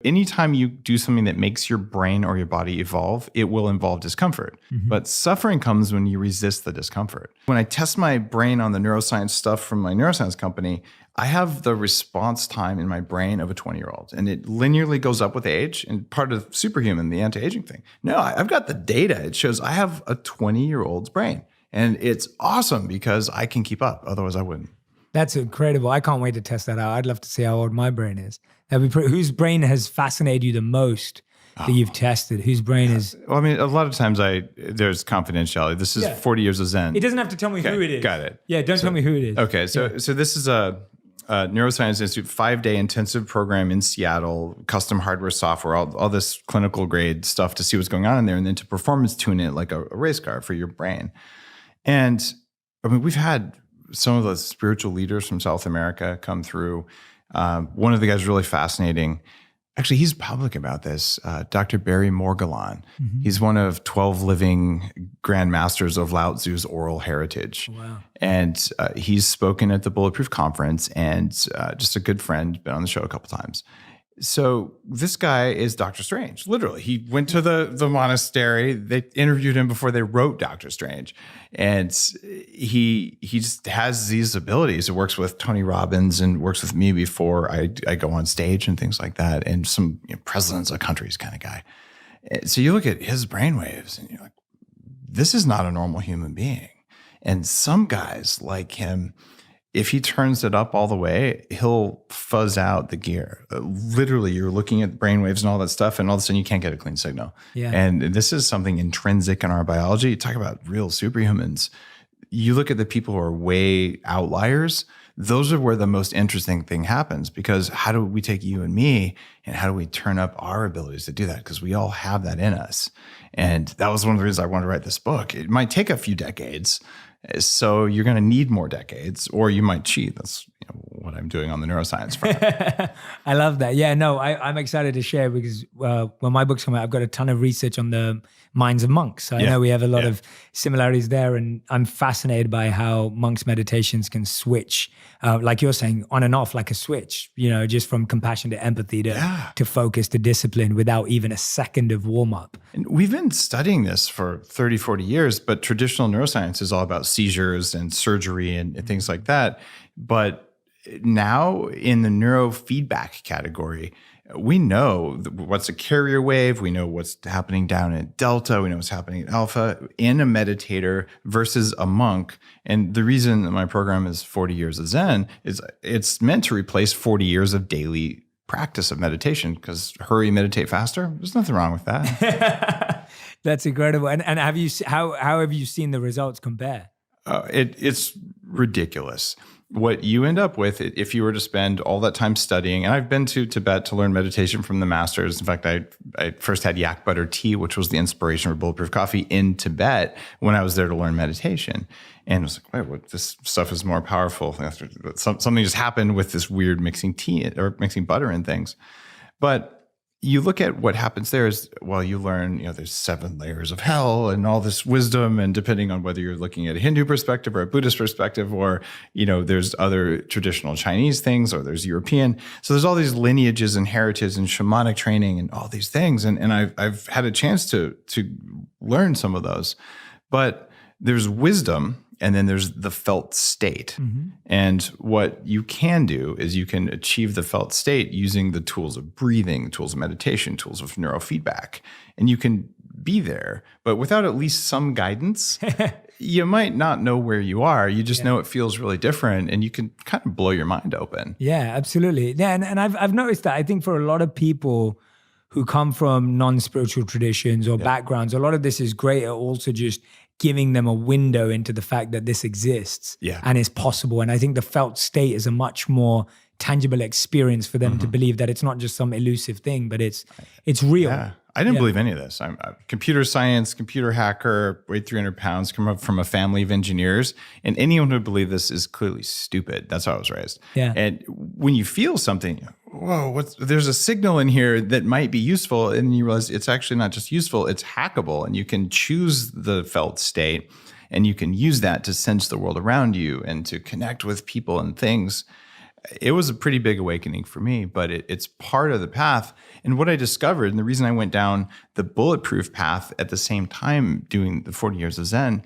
anytime you do something that makes your brain or your body evolve, it will involve discomfort. But suffering comes when you resist the discomfort. When I test my brain on the neuroscience stuff from my neuroscience company, I have the response time in my brain of a 20-year-old, and it linearly goes up with age. And part of Superhuman, the anti-aging thing. No, I've got the data. It shows I have a 20-year-old's brain, and it's awesome because I can keep up. Otherwise, I wouldn't. That's incredible. I can't wait to test that out. I'd love to see how old my brain is. Whose brain has fascinated you the most that you've tested? Whose brain is... Well, I mean, a lot of times there's confidentiality. This is 40 years of Zen. It doesn't have to tell me who it is. Got it. Yeah, don't tell me who it is. Okay, so this is a Neuroscience Institute 5-day intensive program in Seattle, custom hardware, software, all this clinical grade stuff to see what's going on in there, and then to performance tune it like a race car for your brain. And I mean, we've had some of the spiritual leaders from South America come through. One of the guys really fascinating. Actually, he's public about this. Dr. Barry Morguelan. He's one of 12 living grandmasters of Lao Tzu's oral heritage. Wow. And he's spoken at the Bulletproof Conference, and just a good friend, been on the show a couple times. So this guy is Dr. Strange. Literally, he went to the monastery. They interviewed him before they wrote Dr. Strange, and he just has these abilities. It works with Tony Robbins and works with me before I go on stage and things like that. And some presidents of countries kind of guy. So you look at his brainwaves, and you're like, this is not a normal human being. And some guys like him, if he turns it up all the way, he'll fuzz out the gear. Literally, you're looking at brainwaves and all that stuff, and all of a sudden you can't get a clean signal. Yeah. And this is something intrinsic in our biology. You talk about real superhumans. You look at the people who are way outliers, those are where the most interesting thing happens, because how do we take you and me and how do we turn up our abilities to do that? Because we all have that in us. And that was one of the reasons I wanted to write this book. It might take a few decades. So you're going to need more decades, or you might cheat. That's what I'm doing on the neuroscience front. I love that. Yeah, no, I'm excited to share because when my books come out, I've got a ton of research on the minds of monks. So I know we have a lot of similarities there, and I'm fascinated by how monks' meditations can switch, like you're saying, on and off like a switch, just from compassion to empathy to focus to discipline without even a second of warm up. And we've been studying this for 30, 40 years, but traditional neuroscience is all about seizures and surgery and things like that. But now in the neurofeedback category, we know what's a carrier wave. We know what's happening down at delta. We know what's happening at alpha in a meditator versus a monk. And the reason that my program is 40 years of Zen is it's meant to replace 40 years of daily practice of meditation, because hurry, meditate faster. There's nothing wrong with that. That's incredible. And have you how have you seen the results compare? It's ridiculous. What you end up with, if you were to spend all that time studying, and I've been to Tibet to learn meditation from the masters. In fact, I first had yak butter tea, which was the inspiration for Bulletproof Coffee, in Tibet when I was there to learn meditation. And I was like, wait, what? This stuff is more powerful. Something just happened with this weird mixing tea or mixing butter and things. But you look at what happens there is, well, you learn, there's 7 layers of hell and all this wisdom. And depending on whether you're looking at a Hindu perspective or a Buddhist perspective, or, there's other traditional Chinese things, or there's European. So there's all these lineages and heritage and shamanic training and all these things. And I've had a chance to learn some of those, but there's wisdom. And then there's the felt state. Mm-hmm. And what you can do is you can achieve the felt state using the tools of breathing, tools of meditation, tools of neurofeedback. And you can be there, but without at least some guidance, you might not know where you are. You just know it feels really different, and you can kind of blow your mind open. Yeah, absolutely. Yeah, and I've noticed that. I think for a lot of people who come from non-spiritual traditions or backgrounds, a lot of this is great at also just giving them a window into the fact that this exists and is possible. And I think the felt state is a much more tangible experience for them to believe that it's not just some elusive thing, but it's real. Yeah. I didn't believe any of this. I'm a computer science, computer hacker, weighed 300 pounds, come up from a family of engineers. And anyone who would believe this is clearly stupid. That's how I was raised. Yeah. And when you feel something, whoa, there's a signal in here that might be useful. And you realize it's actually not just useful, it's hackable. And you can choose the felt state, and you can use that to sense the world around you and to connect with people and things. it was a pretty big awakening for me, but it's part of the path. And what I discovered, and the reason I went down the bulletproof path at the same time doing the 40 years of Zen,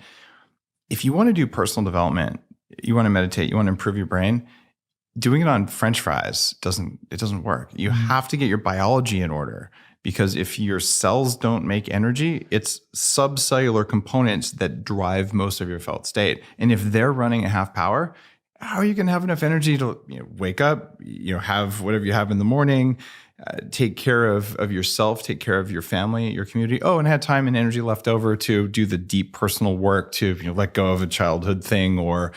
if you want to do personal development, you want to meditate, you want to improve your brain, doing it on French fries doesn't work. You have to get your biology in order, because if your cells don't make energy, it's subcellular components that drive most of your felt state. And if they're running at half power, how are you going to have enough energy to wake up, have whatever you have in the morning, take care of yourself, take care of your family, your community. Oh, and had time and energy left over to do the deep personal work to let go of a childhood thing or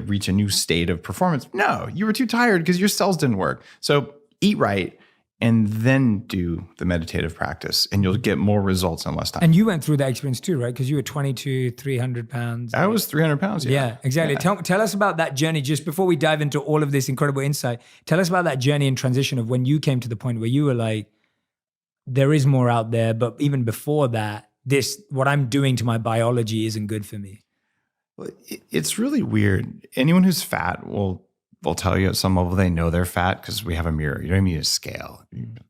reach a new state of performance. No, you were too tired because your cells didn't work. So eat right and then do the meditative practice, and you'll get more results in less time. And you went through that experience too, right? Because you were 22, 300 pounds. I was 300 pounds, yeah. Yeah, exactly. Yeah. Tell us about that journey, just before we dive into all of this incredible insight. Tell us about that journey and transition of when you came to the point where you were like, there is more out there, but even before that, what I'm doing to my biology isn't good for me. Well, it's really weird. Anyone who's fat will tell you at some level they know they're fat because we have a mirror. You don't need a scale.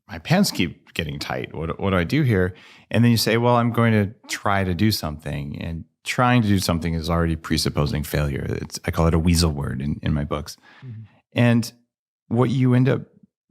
My pants keep getting tight. What do I do here? And then you say, well, I'm going to try to do something. And trying to do something is already presupposing failure. I call it a weasel word in my books. Mm-hmm. And what you end up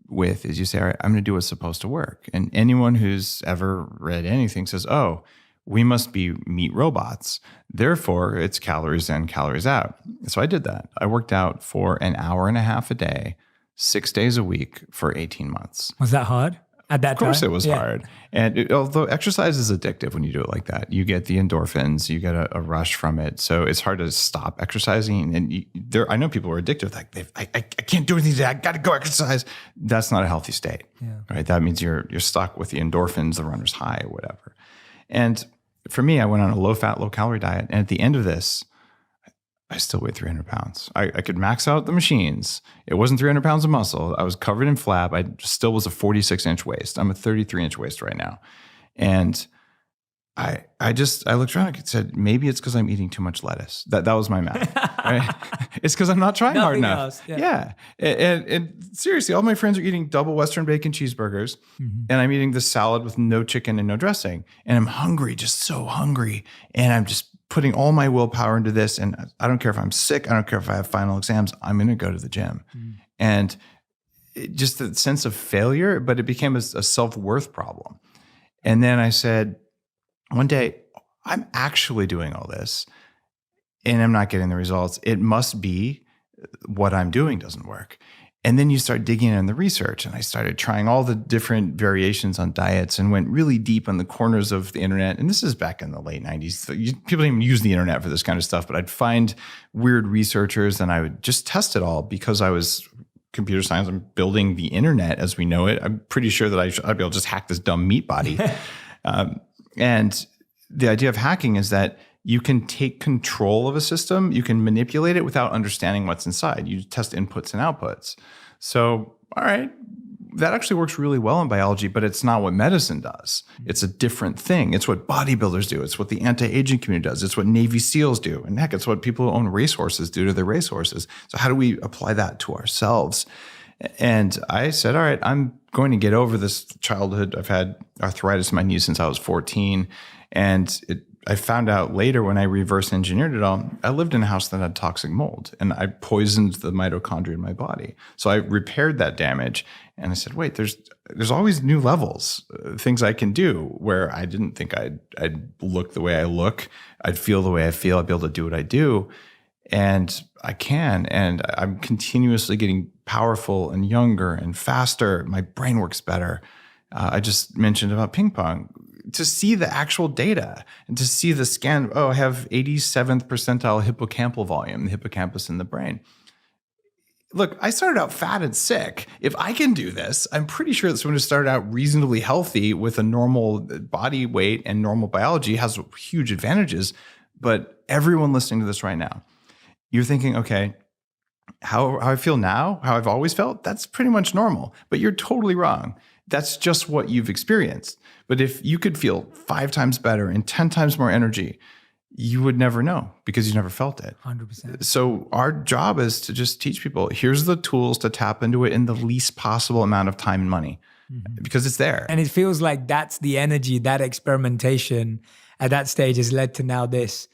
with is you say, all right, I'm going to do what's supposed to work. And anyone who's ever read anything says, oh, we must be meat robots. Therefore, it's calories in, calories out. So I did that. I worked out for an hour and a half a day, 6 days a week for 18 months. Was that hard at that time? Of course it was hard. And although exercise is addictive when you do it like that, you get the endorphins, you get a rush from it. So it's hard to stop exercising. And I know people are addicted. Like, I can't do anything today. I got to go exercise. That's not a healthy state, right? That means you're stuck with the endorphins, the runner's high, or whatever. And for me, I went on a low-fat, low-calorie diet. And at the end of this, I still weighed 300 pounds. I could max out the machines. It wasn't 300 pounds of muscle. I was covered in flab. I still was a 46-inch waist. I'm a 33-inch waist right now. And I looked around and said, maybe it's because I'm eating too much lettuce. That was my math. Right? It's because I'm not trying hard enough. Else, yeah. And seriously, all my friends are eating double Western bacon cheeseburgers, and I'm eating this salad with no chicken and no dressing. And I'm hungry, just so hungry. And I'm just putting all my willpower into this. And I don't care if I'm sick. I don't care if I have final exams. I'm going to go to the gym. And just the sense of failure, but it became a self-worth problem. And then I said, one day, I'm actually doing all this and I'm not getting the results. It must be what I'm doing doesn't work. And then you start digging in the research, and I started trying all the different variations on diets and went really deep on the corners of the internet. And this is back in the late 90s. So people didn't even use the internet for this kind of stuff, but I'd find weird researchers and I would just test it all because I was computer science. I'm building the internet as we know it. I'm pretty sure that I'd be able to just hack this dumb meat body. And the idea of hacking is that you can take control of a system, you can manipulate it without understanding what's inside. You test inputs and outputs. So, all right, that actually works really well in biology, but it's not what medicine does. It's a different thing. It's what bodybuilders do. It's what the anti-aging community does. It's what Navy SEALs do. And heck, it's what people who own racehorses do to their racehorses. So how do we apply that to ourselves? And I said, all right, I'm going to get over this childhood. I've had arthritis in my knees since I was 14. And I found out later when I reverse engineered it all, I lived in a house that had toxic mold and I poisoned the mitochondria in my body. So I repaired that damage and I said, wait, there's always new levels, things I can do where I didn't think I'd look the way I look. I'd feel the way I feel. I'd be able to do what I do. And I can, and I'm continuously getting powerful and younger and faster. My brain works better. I just mentioned about ping pong. To see the actual data and to see the scan, I have 87th percentile hippocampal volume, the hippocampus in the brain. Look, I started out fat and sick. If I can do this, I'm pretty sure that someone who started out reasonably healthy with a normal body weight and normal biology has huge advantages. But everyone listening to this right now, you're thinking, okay, how I feel now, how I've always felt, that's pretty much normal. But you're totally wrong. That's just what you've experienced. But if you could feel 5 times better and 10 times more energy, you would never know because you never felt it. 100%. So our job is to just teach people, here's the tools to tap into it in the least possible amount of time and money, because it's there. And it feels like that's the energy, that experimentation at that stage has led to now this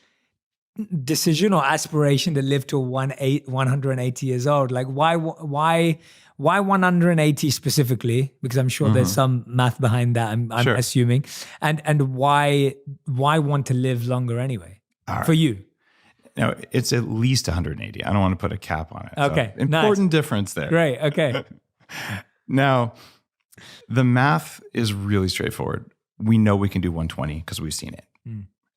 decision or aspiration to live to 180 years old. Like why 180 specifically? Because I'm sure there's some math behind that. I'm Sure. assuming. And why want to live longer anyway for you? No, it's at least 180. I don't want to put a cap on it. Okay, So important difference there. Great. Okay. Now, the math is really straightforward. We know we can do 120 because we've seen it.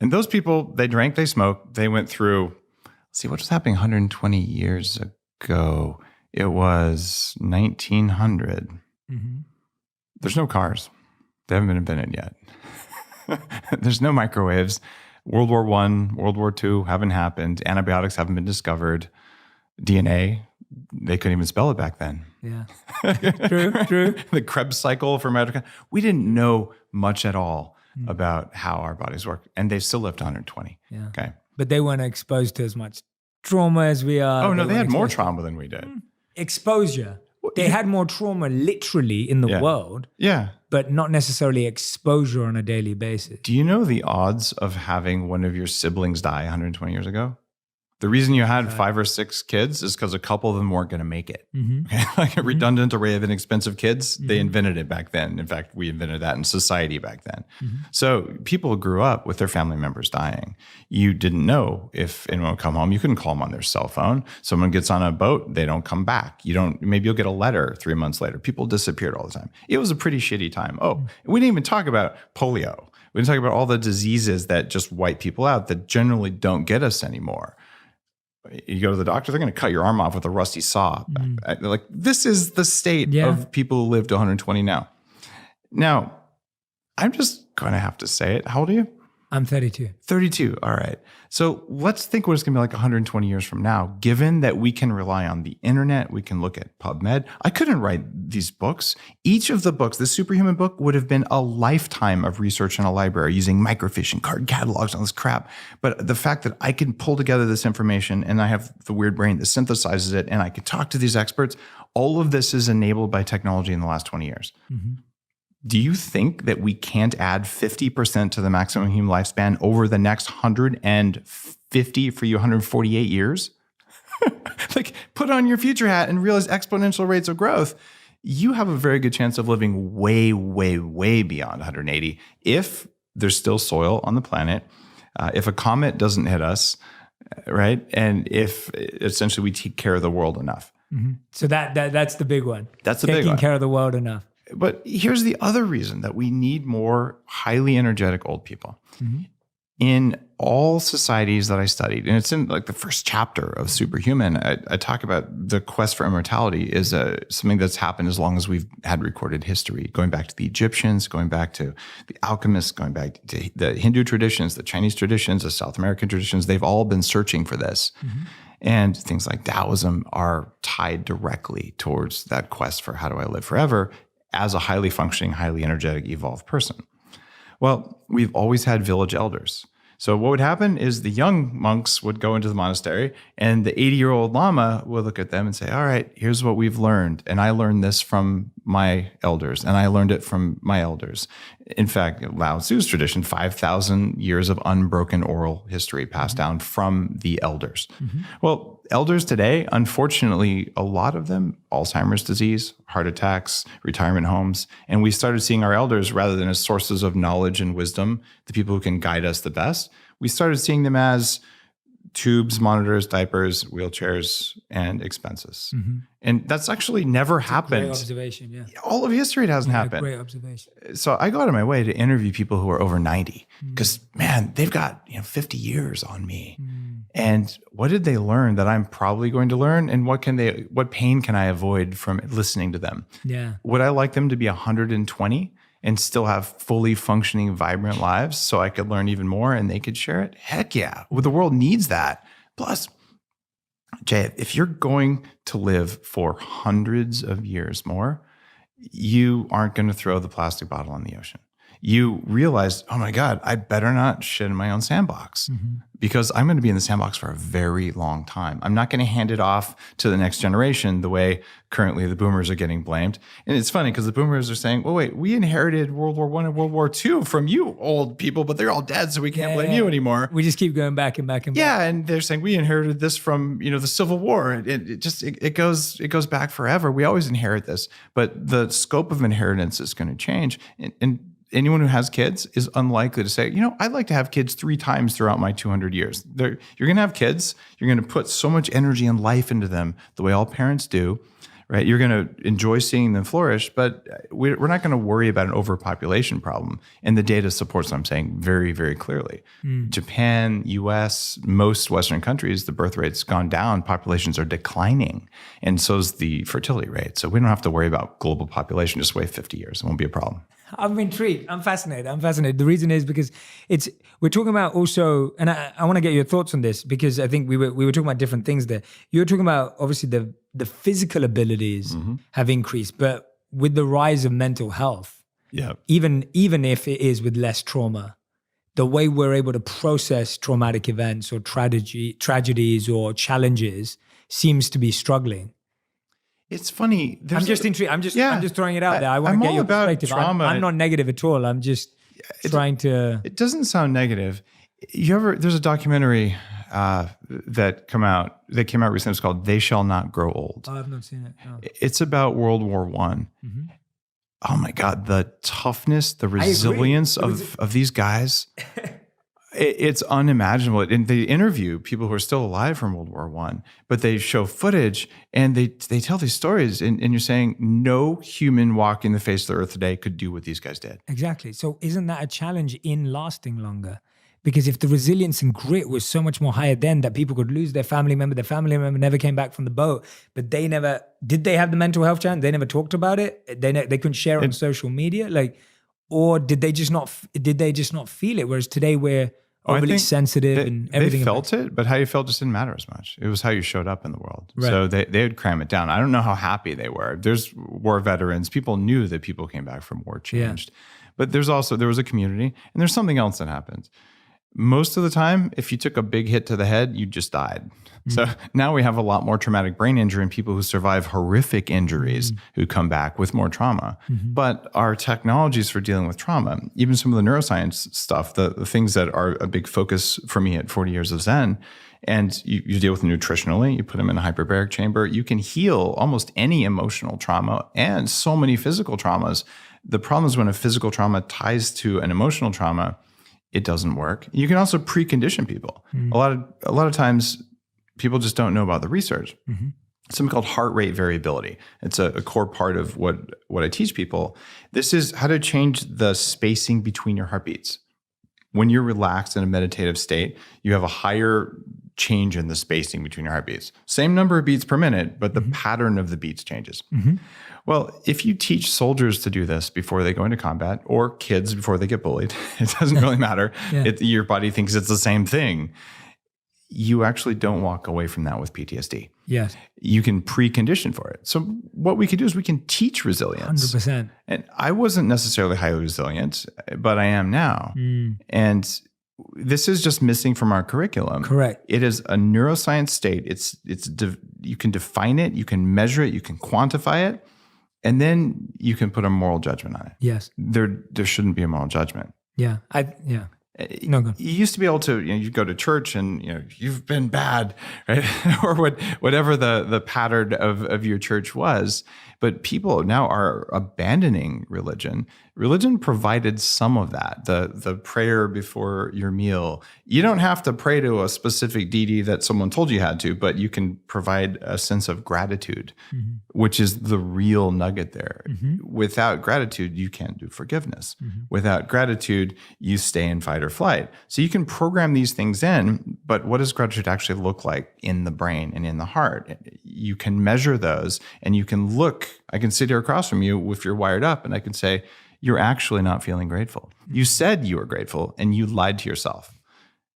And those people, they drank, they smoked, they went through, let's see, what was happening 120 years ago? It was 1900. There's no cars. They haven't been invented yet. There's no microwaves. World War I, World War II haven't happened. Antibiotics haven't been discovered. DNA, they couldn't even spell it back then. Yeah. True. The Krebs cycle for mitochondria. We didn't know much at all about how our bodies work. And they've still lived 120. Yeah. Okay. But they weren't exposed to as much trauma as we are. Oh, no, they had weren't more exposed trauma than we did. exposure. They had more trauma literally in the world, Yeah. but not necessarily exposure on a daily basis. Do you know the odds of having one of your siblings die 120 years ago? The reason you had 5 or 6 kids is because a couple of them weren't going to make it. Okay? Like a redundant array of inexpensive kids, they invented it back then. In fact, we invented that in society back then. So people grew up with their family members dying. You didn't know if anyone would come home. You couldn't call them on their cell phone. Someone gets on a boat, they don't come back. Maybe you'll get a letter 3 months later. People disappeared all the time. It was a pretty shitty time. Oh, we didn't even talk about polio. We didn't talk about all the diseases that just wipe people out that generally don't get us anymore. You go to the doctor, they're going to cut your arm off with a rusty saw. Like, this is the state of people who live to 120 now. Now, I'm just going to have to say it. How old are you? I'm 32. 32. All right. So let's think what it's going to be like 120 years from now, given that we can rely on the internet, we can look at PubMed. I couldn't write these books. Each of the books, the Superhuman book, would have been a lifetime of research in a library using microfiche and card catalogs and all this crap. But the fact that I can pull together this information and I have the weird brain that synthesizes it and I can talk to these experts, all of this is enabled by technology in the last 20 years. Do you think that we can't add 50% to the maximum human lifespan over the next 150 for you 148 years? Like, put on your future hat and realize exponential rates of growth. You have a very good chance of living way, way, way beyond 180 if there's still soil on the planet, if a comet doesn't hit us, right? And if essentially we take care of the world enough. So that's the big one. That's the big one. Taking care of the world enough. But here's the other reason that we need more highly energetic old people. In all societies that I studied, and it's in like the first chapter of Superhuman, I talk about the quest for immortality is something that's happened as long as we've had recorded history, going back to the Egyptians, going back to the alchemists, going back to the Hindu traditions, the Chinese traditions, the South American traditions. They've all been searching for this. And things like Taoism are tied directly towards that quest for how do I live forever as a highly functioning, highly energetic, evolved person. Well, we've always had village elders. So what would happen is the young monks would go into the monastery and the 80-year-old lama would look at them and say, all right, here's what we've learned. And I learned this from my elders and I learned it from my elders. In fact, Lao Tzu's tradition, 5,000 years of unbroken oral history passed down from the elders. Well, elders today, unfortunately, a lot of them, Alzheimer's disease, heart attacks, retirement homes. And we started seeing our elders rather than as sources of knowledge and wisdom, the people who can guide us the best. We started seeing them as tubes, monitors, diapers, wheelchairs, and expenses. And that's actually never happened. Great observation, yeah. All of history, it hasn't happened. Great observation. So I go out of my way to interview people who are over 90 because, man, they've got 50 years on me. And what did they learn that I'm probably going to learn? And what pain can I avoid from listening to them? Yeah. Would I like them to be 120 and still have fully functioning, vibrant lives so I could learn even more and they could share it? Heck yeah. Well, the world needs that. Plus, Jay, if you're going to live for hundreds of years more, you aren't going to throw the plastic bottle in the ocean. you realize, oh my God, I better not shit in my own sandbox because I'm going to be in the sandbox for a very long time. I'm not going to hand it off to the next generation the way currently the boomers are getting blamed. And it's funny because the boomers are saying, well, wait, we inherited World War I and World War II from you old people, but they're all dead, so we can't blame you anymore. We just keep going back and back and back. Yeah, and they're saying we inherited this from, the Civil War. It goes back forever. We always inherit this, but the scope of inheritance is going to change. And anyone who has kids is unlikely to say, I'd like to have kids 3 times throughout my 200 years. You're going to have kids. You're going to put so much energy and life into them the way all parents do, right? You're going to enjoy seeing them flourish, but we're not going to worry about an overpopulation problem. And the data supports what I'm saying very, very clearly. Japan, US, most Western countries, the birth rate's gone down. Populations are declining. And so is the fertility rate. So we don't have to worry about global population. Just wait 50 years. It won't be a problem. I'm intrigued. I'm fascinated. The reason is because we're talking about also, and I want to get your thoughts on this because I think we were talking about different things there. You were talking about obviously the physical abilities have increased, but with the rise of mental health, even if it is with less trauma, the way we're able to process traumatic events or tragedies or challenges seems to be struggling. It's funny. I'm just intrigued. I'm just throwing it out there. I want to get your perspective. Trauma. I'm not negative at all. I'm just trying to. It doesn't sound negative. There's a documentary that came out recently. It's called "They Shall Not Grow Old." Oh, I've not seen it. No. It's about World War I. Oh my God, the toughness, the resilience of these guys. It's unimaginable. And they interview people who are still alive from World War I, but they show footage and they tell these stories. And you're saying no human walking the face of the earth today could do what these guys did. Exactly. So isn't that a challenge in lasting longer? Because if the resilience and grit was so much more higher then that people could lose their family member never came back from the boat, but they have the mental health challenge? They never talked about it. They couldn't share it on social media. Or did they just not feel it? Whereas today we're overly sensitive and everything. They felt it, but how you felt just didn't matter as much. It was how you showed up in the world. Right. So they would cram it down. I don't know how happy they were. There's war veterans. People knew that people came back from war changed. But there was a community, and there's something else that happened. Most of the time, if you took a big hit to the head, you just died. So now we have a lot more traumatic brain injury and people who survive horrific injuries who come back with more trauma. But our technologies for dealing with trauma, even some of the neuroscience stuff, the things that are a big focus for me at 40 years of Zen, and you deal with them nutritionally, you put them in a hyperbaric chamber, you can heal almost any emotional trauma and so many physical traumas. The problem is when a physical trauma ties to an emotional trauma, it doesn't work. You can also precondition people. A lot of times people just don't know about the research. Something called heart rate variability. It's a core part of what I teach people. This is how to change the spacing between your heartbeats. When you're relaxed in a meditative state, you have a higher change in the spacing between your heartbeats. Same number of beats per minute, but the pattern of the beats changes. Well, if you teach soldiers to do this before they go into combat, or kids before they get bullied, it doesn't really matter. Your body thinks it's the same thing. You actually don't walk away from that with PTSD. Yes. You can precondition for it. So what we can do is we can teach resilience. 100%. And I wasn't necessarily highly resilient, but I am now. And this is just missing from our curriculum. Correct. It is a neuroscience state. You can define it, you can measure it, you can quantify it, and then you can put a moral judgment on it. Yes. There shouldn't be a moral judgment. Yeah. No, go. You used to be able to, you go to church and, you've been bad, right? Or whatever the pattern of your church was. But people now are abandoning religion. Religion provided some of that, the prayer before your meal. You don't have to pray to a specific deity that someone told you had to, but you can provide a sense of gratitude, which is the real nugget there. Without gratitude, you can't do forgiveness. Without gratitude, you stay in fight or flight. So you can program these things in, but what does gratitude actually look like in the brain and in the heart? You can measure those, and you can look. I can sit here across from you if you're wired up, and I can say, you're actually not feeling grateful. You said you were grateful, and you lied to yourself,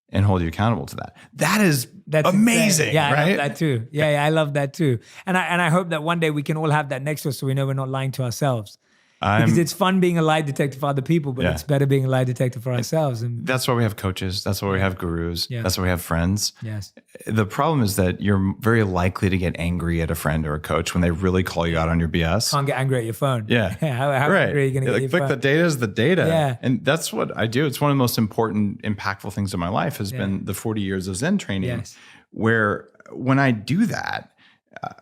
and hold you accountable to that. That's amazing, yeah, right? I love that too. Yeah, I love that too. And I hope that one day we can all have that next to us so we know we're not lying to ourselves. Because it's fun being a lie detector for other people, but it's better being a lie detector for ourselves. And that's why we have coaches. That's why we have gurus. Yeah. That's why we have friends. Yes. The problem is that you're very likely to get angry at a friend or a coach when they really call you out on your BS. Can't get angry at your phone. Yeah. How angry are you going to get your phone? The data is the data. Yeah. And that's what I do. It's one of the most important, impactful things in my life has been the 40 years of Zen training, where when I do that,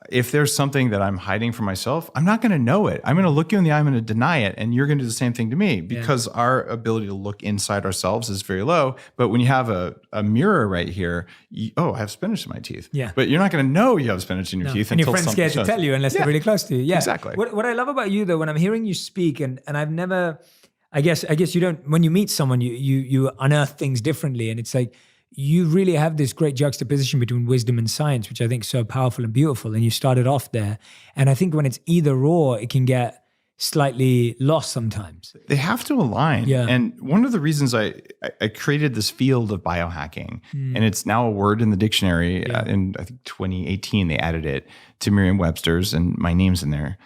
if there's something that I'm hiding from myself, I'm not going to know it. I'm going to look you in the eye. I'm going to deny it. And you're going to do the same thing to me because our ability to look inside ourselves is very low. But when you have a mirror right here, I have spinach in my teeth. Yeah. But you're not going to know you have spinach in your teeth. And until your friend's scared to tell you unless they're really close to you. Yeah, exactly. What I love about you though, when I'm hearing you speak and I've never, I guess you don't, when you meet someone, you unearth things differently. And it's like, you really have this great juxtaposition between wisdom and science, which I think is so powerful and beautiful. And you started off there. And I think when it's either or, it can get slightly lost sometimes. They have to align. Yeah. And one of the reasons I created this field of biohacking, and it's now a word in the dictionary, in I think 2018, they added it to Merriam-Webster's and my name's in there.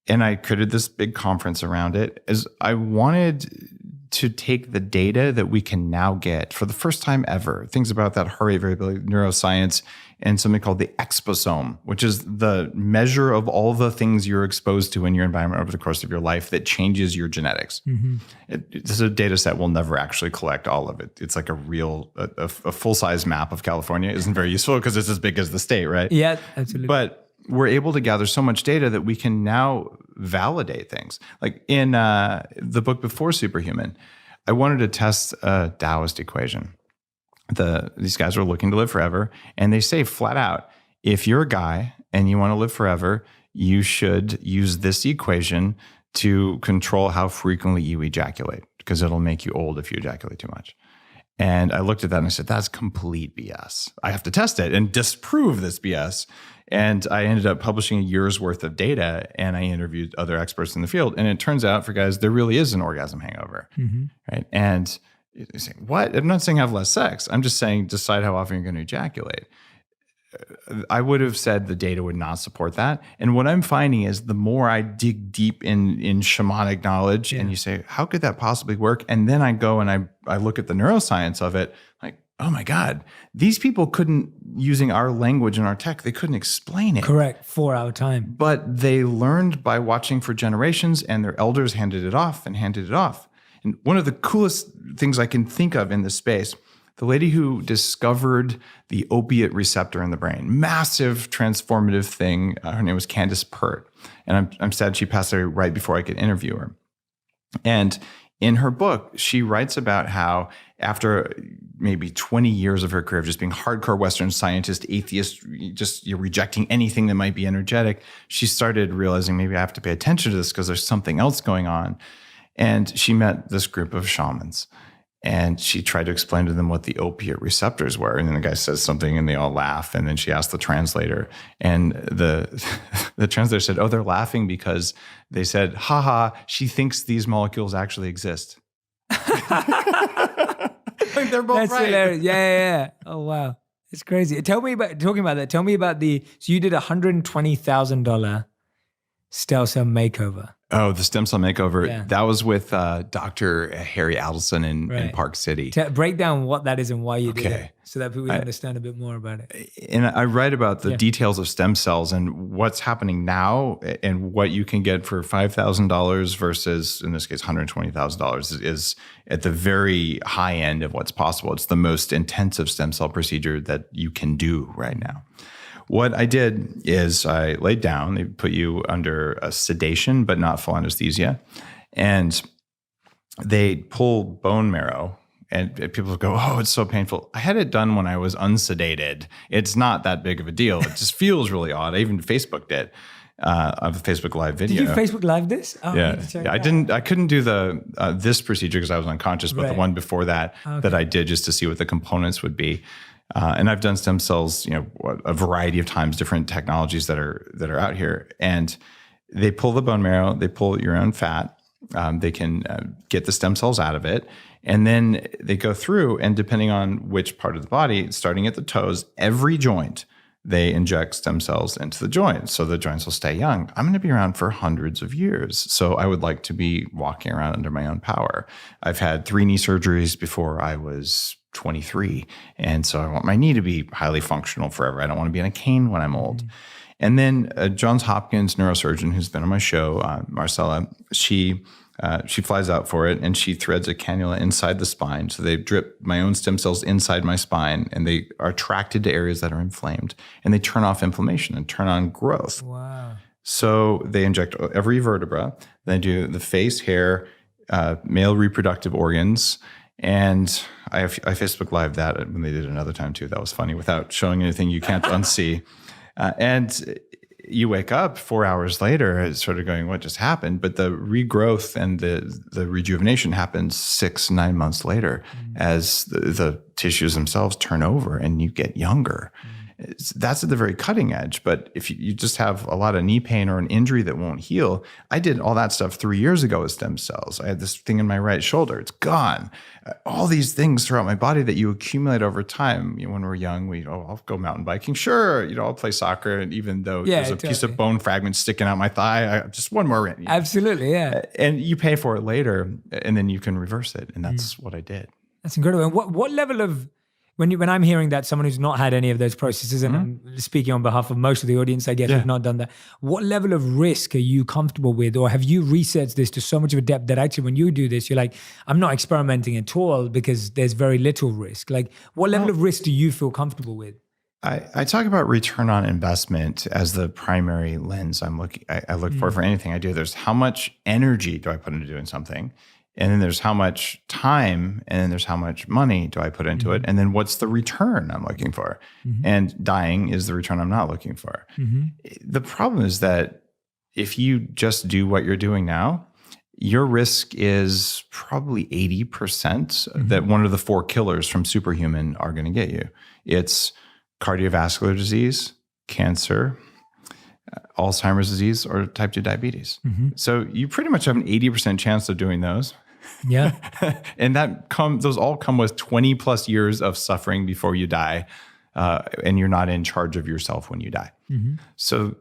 And I created this big conference around it as I wanted to take the data that we can now get for the first time ever, things about that heart rate variability, neuroscience, and something called the exposome, which is the measure of all the things you're exposed to in your environment over the course of your life that changes your genetics. This is a data set we'll never actually collect all of it. It's like a full-size map of California isn't very useful because it's as big as the state, right? Yeah, absolutely. But we're able to gather so much data that we can now validate things. Like in the book Before Superhuman, I wanted to test a Taoist equation. These guys were looking to live forever, and they say flat out, if you're a guy and you want to live forever, you should use this equation to control how frequently you ejaculate, because it'll make you old if you ejaculate too much. And I looked at that and I said, that's complete BS. I have to test it and disprove this BS. And I ended up publishing a year's worth of data, and I interviewed other experts in the field. And it turns out for guys, there really is an orgasm hangover, right? And you say, what? I'm not saying have less sex. I'm just saying decide how often you're going to ejaculate. I would have said the data would not support that. And what I'm finding is the more I dig deep in shamanic knowledge and you say, how could that possibly work? And then I go and I look at the neuroscience of it, like, oh my God, these people couldn't, using our language and our tech, they couldn't explain it. Correct, 4 hour time. But they learned by watching for generations, and their elders handed it off and handed it off. And one of the coolest things I can think of in this space, the lady who discovered the opiate receptor in the brain, massive transformative thing. Her name was Candace Pert. And I'm sad she passed away right before I could interview her. And in her book, she writes about how after maybe 20 years of her career of just being hardcore Western scientist, atheist, just you're rejecting anything that might be energetic, she started realizing maybe I have to pay attention to this because there's something else going on. And she met this group of shamans. And she tried to explain to them what the opiate receptors were. And then the guy says something and they all laugh. And then she asked the translator. And the translator said, oh, they're laughing because they said, haha, she thinks these molecules actually exist. Like they're both That's right. hilarious. Yeah. Oh, wow. It's crazy. Talking about that, tell me about so you did $120,000 stem cell makeover. Oh, the stem cell makeover. Yeah. That was with Dr. Harry Adelson in Park City. Break down what that is and why you did Okay. it so that people understand a bit more about it. And I write about the details of stem cells and what's happening now and what you can get for $5,000 versus, in this case, $120,000 is at the very high end of what's possible. It's the most intensive stem cell procedure that you can do right now. What I did is I laid down, they put you under a sedation, but not full anesthesia. And they pull bone marrow and people go, oh, it's so painful. I had it done when I was unsedated. It's not that big of a deal. It just feels really odd. I even Facebooked it. Of a Facebook Live video. Did you Facebook Live this? Oh, yeah. I couldn't do this procedure because I was unconscious, but the one before that that I did just to see what the components would be. And I've done stem cells, a variety of times, different technologies that are out here. And they pull the bone marrow, they pull your own fat. They can get the stem cells out of it. And then they go through, and depending on which part of the body, starting at the toes, every joint, they inject stem cells into the joints so the joints will stay young. I'm going to be around for hundreds of years. So I would like to be walking around under my own power. I've had 3 knee surgeries before I was 23. And so I want my knee to be highly functional forever. I don't want to be in a cane when I'm old. And then Johns Hopkins neurosurgeon who's been on my show, Marcella, she flies out for it and she threads a cannula inside the spine. So they drip my own stem cells inside my spine and they are attracted to areas that are inflamed and they turn off inflammation and turn on growth. Wow. So they inject every vertebra. They do the face, hair, male reproductive organs. And I Facebook Live that when they did it another time too. That was funny without showing anything you can't unsee. And you wake up 4 hours later, sort of going, what just happened? But the regrowth and the rejuvenation happens 6-9 months later as the tissues themselves turn over and you get younger. That's at the very cutting edge. But if you just have a lot of knee pain or an injury that won't heal, I did all that stuff 3 years ago with stem cells. I had this thing in my right shoulder. It's gone. All these things throughout my body that you accumulate over time. When we're young, I'll go mountain biking. Sure. I'll play soccer. And even though there's a piece of bone fragment sticking out my thigh, just one more. Absolutely. Yeah. And you pay for it later and then you can reverse it. And that's what I did. That's incredible. And what level of, when I'm hearing that someone who's not had any of those processes, and I'm speaking on behalf of most of the audience, I guess, who've not done that, what level of risk are you comfortable with? Or have you researched this to so much of a depth that actually when you do this, you're like, I'm not experimenting at all because there's very little risk. Like what level of risk do you feel comfortable with? I talk about return on investment as the primary lens I look for anything I do. There's how much energy do I put into doing something? And then there's how much time, and then there's how much money do I put into it? And then what's the return I'm looking for? And dying is the return I'm not looking for. The problem is that if you just do what you're doing now, your risk is probably 80% that one of the 4 killers from Superhuman are going to get you. It's cardiovascular disease, cancer, Alzheimer's disease, or type 2 diabetes. So you pretty much have an 80% chance of doing those. Yeah. And those all come with 20 plus years of suffering before you die. And you're not in charge of yourself when you die. So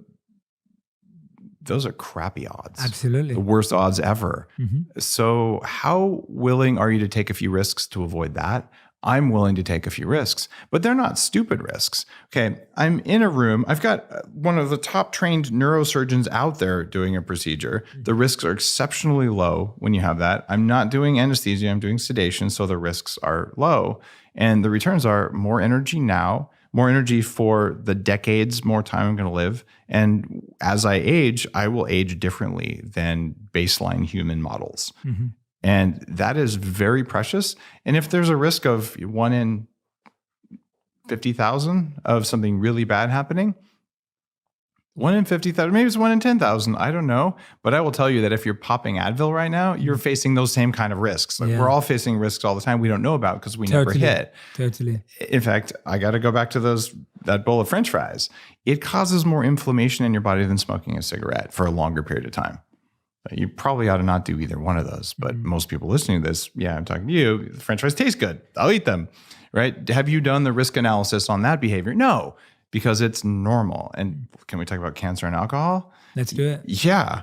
those are crappy odds. Absolutely. The worst odds ever. So how willing are you to take a few risks to avoid that? I'm willing to take a few risks, but they're not stupid risks. Okay, I'm in a room. I've got one of the top trained neurosurgeons out there doing a procedure. The risks are exceptionally low when you have that. I'm not doing anesthesia. I'm doing sedation, so the risks are low. And the returns are more energy now, more energy for the decades, more time I'm going to live. And as I age, I will age differently than baseline human models. And that is very precious. And if there's a risk of 1 in 50,000 of something really bad happening, 1 in 50,000, maybe it's 1 in 10,000. I don't know. But I will tell you that if you're popping Advil right now, you're facing those same kind of risks. Like we're all facing risks all the time we don't know about because we never hit. Totally. In fact, I got to go back to that bowl of French fries. It causes more inflammation in your body than smoking a cigarette for a longer period of time. You probably ought to not do either one of those. But most people listening to this, I'm talking to you, the French fries taste good. I'll eat them, right? Have you done the risk analysis on that behavior? No, because it's normal. And can we talk about cancer and alcohol? Let's do it. Yeah.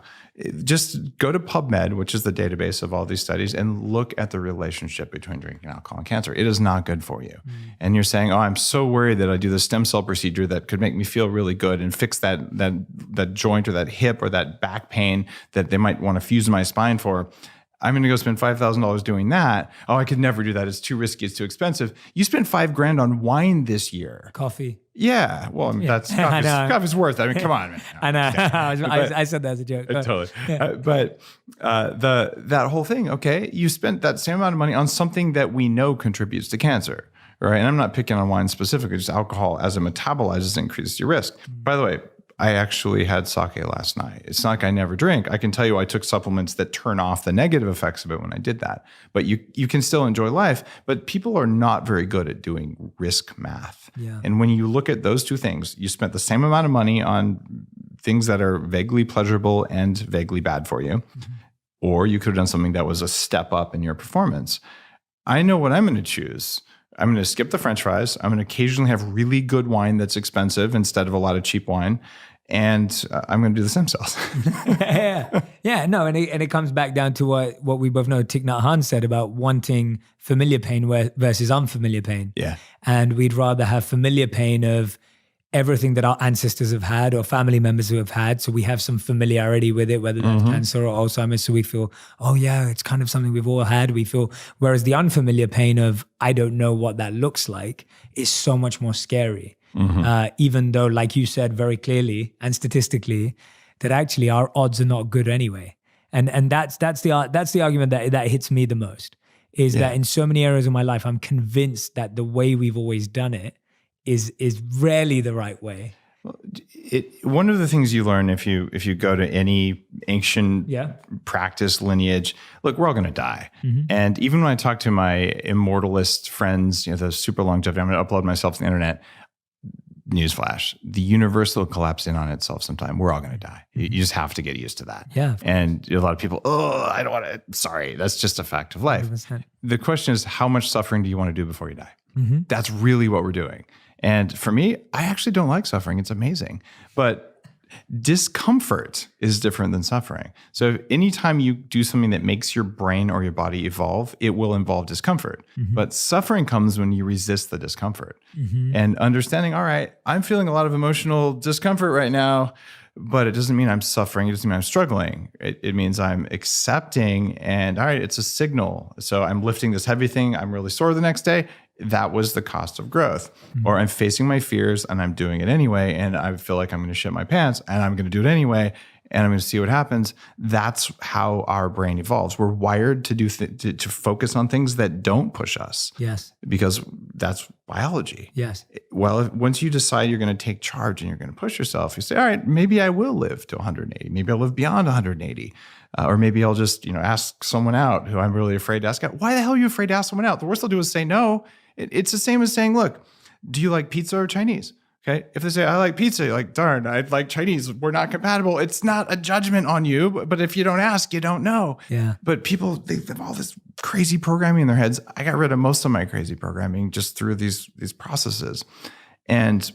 Just go to PubMed, which is the database of all these studies, and look at the relationship between drinking alcohol and cancer. It is not good for you. And you're saying, I'm so worried that I do the stem cell procedure that could make me feel really good and fix that joint or that hip or that back pain that they might want to fuse my spine for. I'm going to go spend $5,000 doing that. Oh, I could never do that. It's too risky. It's too expensive. You spent $5,000 on wine this year. Coffee. Yeah. Well, I mean, that's coffee's worth it. I mean, come on, man. I know. I said that as a joke. Totally. But that whole thing, okay, you spent that same amount of money on something that we know contributes to cancer, right? And I'm not picking on wine specifically, just alcohol as it metabolizes increases your risk. By the way, I actually had sake last night. It's not like I never drink. I can tell you I took supplements that turn off the negative effects of it when I did that. But you can still enjoy life. But people are not very good at doing risk math. Yeah. And when you look at those two things, you spent the same amount of money on things that are vaguely pleasurable and vaguely bad for you. Or you could have done something that was a step up in your performance. I know what I'm going to choose. I'm going to skip the French fries. I'm going to occasionally have really good wine that's expensive instead of a lot of cheap wine. And I'm going to do the stem cells. No, and it comes back down to what we both know Thich Nhat Hanh said about wanting familiar pain versus unfamiliar pain. Yeah. And we'd rather have familiar pain of everything that our ancestors have had or family members who have had. So we have some familiarity with it, whether that's cancer or Alzheimer's. So we feel, oh yeah, it's kind of something we've all had. We feel, whereas the unfamiliar pain of, I don't know what that looks like, is so much more scary. Even though, like you said very clearly and statistically, that actually our odds are not good anyway. And that's the argument that hits me the most, is that in so many areas of my life, I'm convinced that the way we've always done it is rarely the right way. One of the things you learn if you go to any ancient practice lineage, look, we're all going to die. And even when I talk to my immortalist friends, the super longevity, I'm going to upload myself to the internet. Newsflash, the universe will collapse in on itself sometime. We're all going to die. You just have to get used to that. Yeah. And a lot of people, I don't want to, sorry, that's just a fact of life. 100%. The question is, how much suffering do you want to do before you die? That's really what we're doing. And for me, I actually don't like suffering. It's amazing. But discomfort is different than suffering. So anytime you do something that makes your brain or your body evolve, it will involve discomfort. But suffering comes when you resist the discomfort. And understanding, all right, I'm feeling a lot of emotional discomfort right now, but it doesn't mean I'm suffering. It doesn't mean I'm struggling. It means I'm accepting, and all right, it's a signal. So I'm lifting this heavy thing. I'm really sore the next day. That was the cost of growth. Or I'm facing my fears and I'm doing it anyway. And I feel like I'm going to shit my pants and I'm going to do it anyway. And I'm going to see what happens. That's how our brain evolves. We're wired to do to focus on things that don't push us. Yes. Because that's biology. Yes. Well, once you decide you're going to take charge and you're going to push yourself, you say, all right, maybe I will live to 180. Maybe I'll live beyond 180. Or maybe I'll just, ask someone out who I'm really afraid to ask out. Why the hell are you afraid to ask someone out? The worst they'll do is say no. It's the same as saying, look, do you like pizza or Chinese? Okay. If they say, I like pizza, you're like, darn, I like Chinese. We're not compatible. It's not a judgment on you, but if you don't ask, you don't know. Yeah. But people, they have all this crazy programming in their heads. I got rid of most of my crazy programming just through these processes. And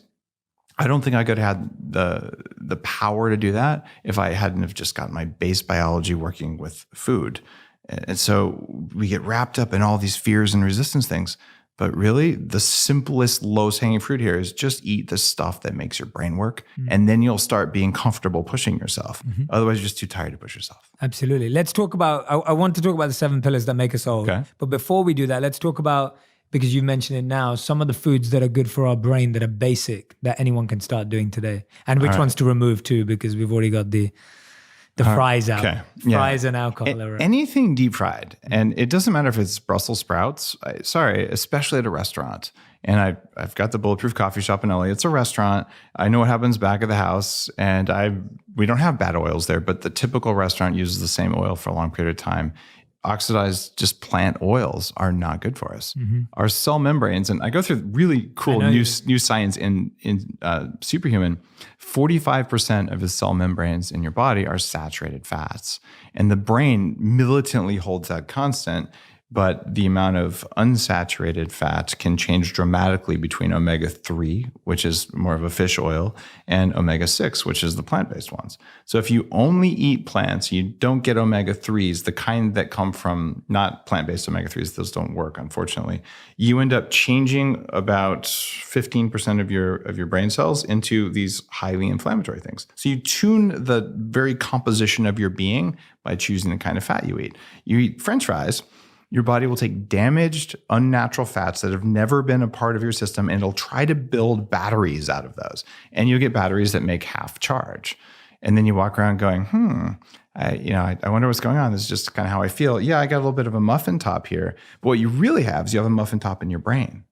I don't think I could have had the power to do that if I hadn't have just gotten my base biology working with food. And so we get wrapped up in all these fears and resistance things. But really, the simplest, lowest hanging fruit here is just eat the stuff that makes your brain work. And then you'll start being comfortable pushing yourself. Otherwise, you're just too tired to push yourself. Absolutely. Let's talk about, I want to talk about the 7 pillars that make us whole. Okay. But before we do that, let's talk about, because you mentioned it now, some of the foods that are good for our brain that are basic that anyone can start doing today. And which ones to remove too, because we've already got the fries out. Okay. Fries and alcohol. Anything deep fried. And it doesn't matter if it's Brussels sprouts. Especially at a restaurant. And I've got the Bulletproof Coffee Shop in LA. It's a restaurant. I know what happens back of the house. And we don't have bad oils there, but the typical restaurant uses the same oil for a long period of time. Oxidized just plant oils are not good for us. Our cell membranes, and I go through really cool new science in Superhuman. 45% of the cell membranes in your body are saturated fats, and the brain militantly holds that constant. But the amount of unsaturated fat can change dramatically between omega-3, which is more of a fish oil, and omega-6, which is the plant-based ones. So if you only eat plants, you don't get omega-3s, the kind that come from not plant-based omega-3s, those don't work, unfortunately. You end up changing about 15% of your brain cells into these highly inflammatory things. So you tune the very composition of your being by choosing the kind of fat you eat. You eat French fries, your body will take damaged, unnatural fats that have never been a part of your system, and it'll try to build batteries out of those. And you'll get batteries that make half charge. And then you walk around going, I wonder what's going on. This is just kind of how I feel. Yeah, I got a little bit of a muffin top here. But what you really have is you have a muffin top in your brain.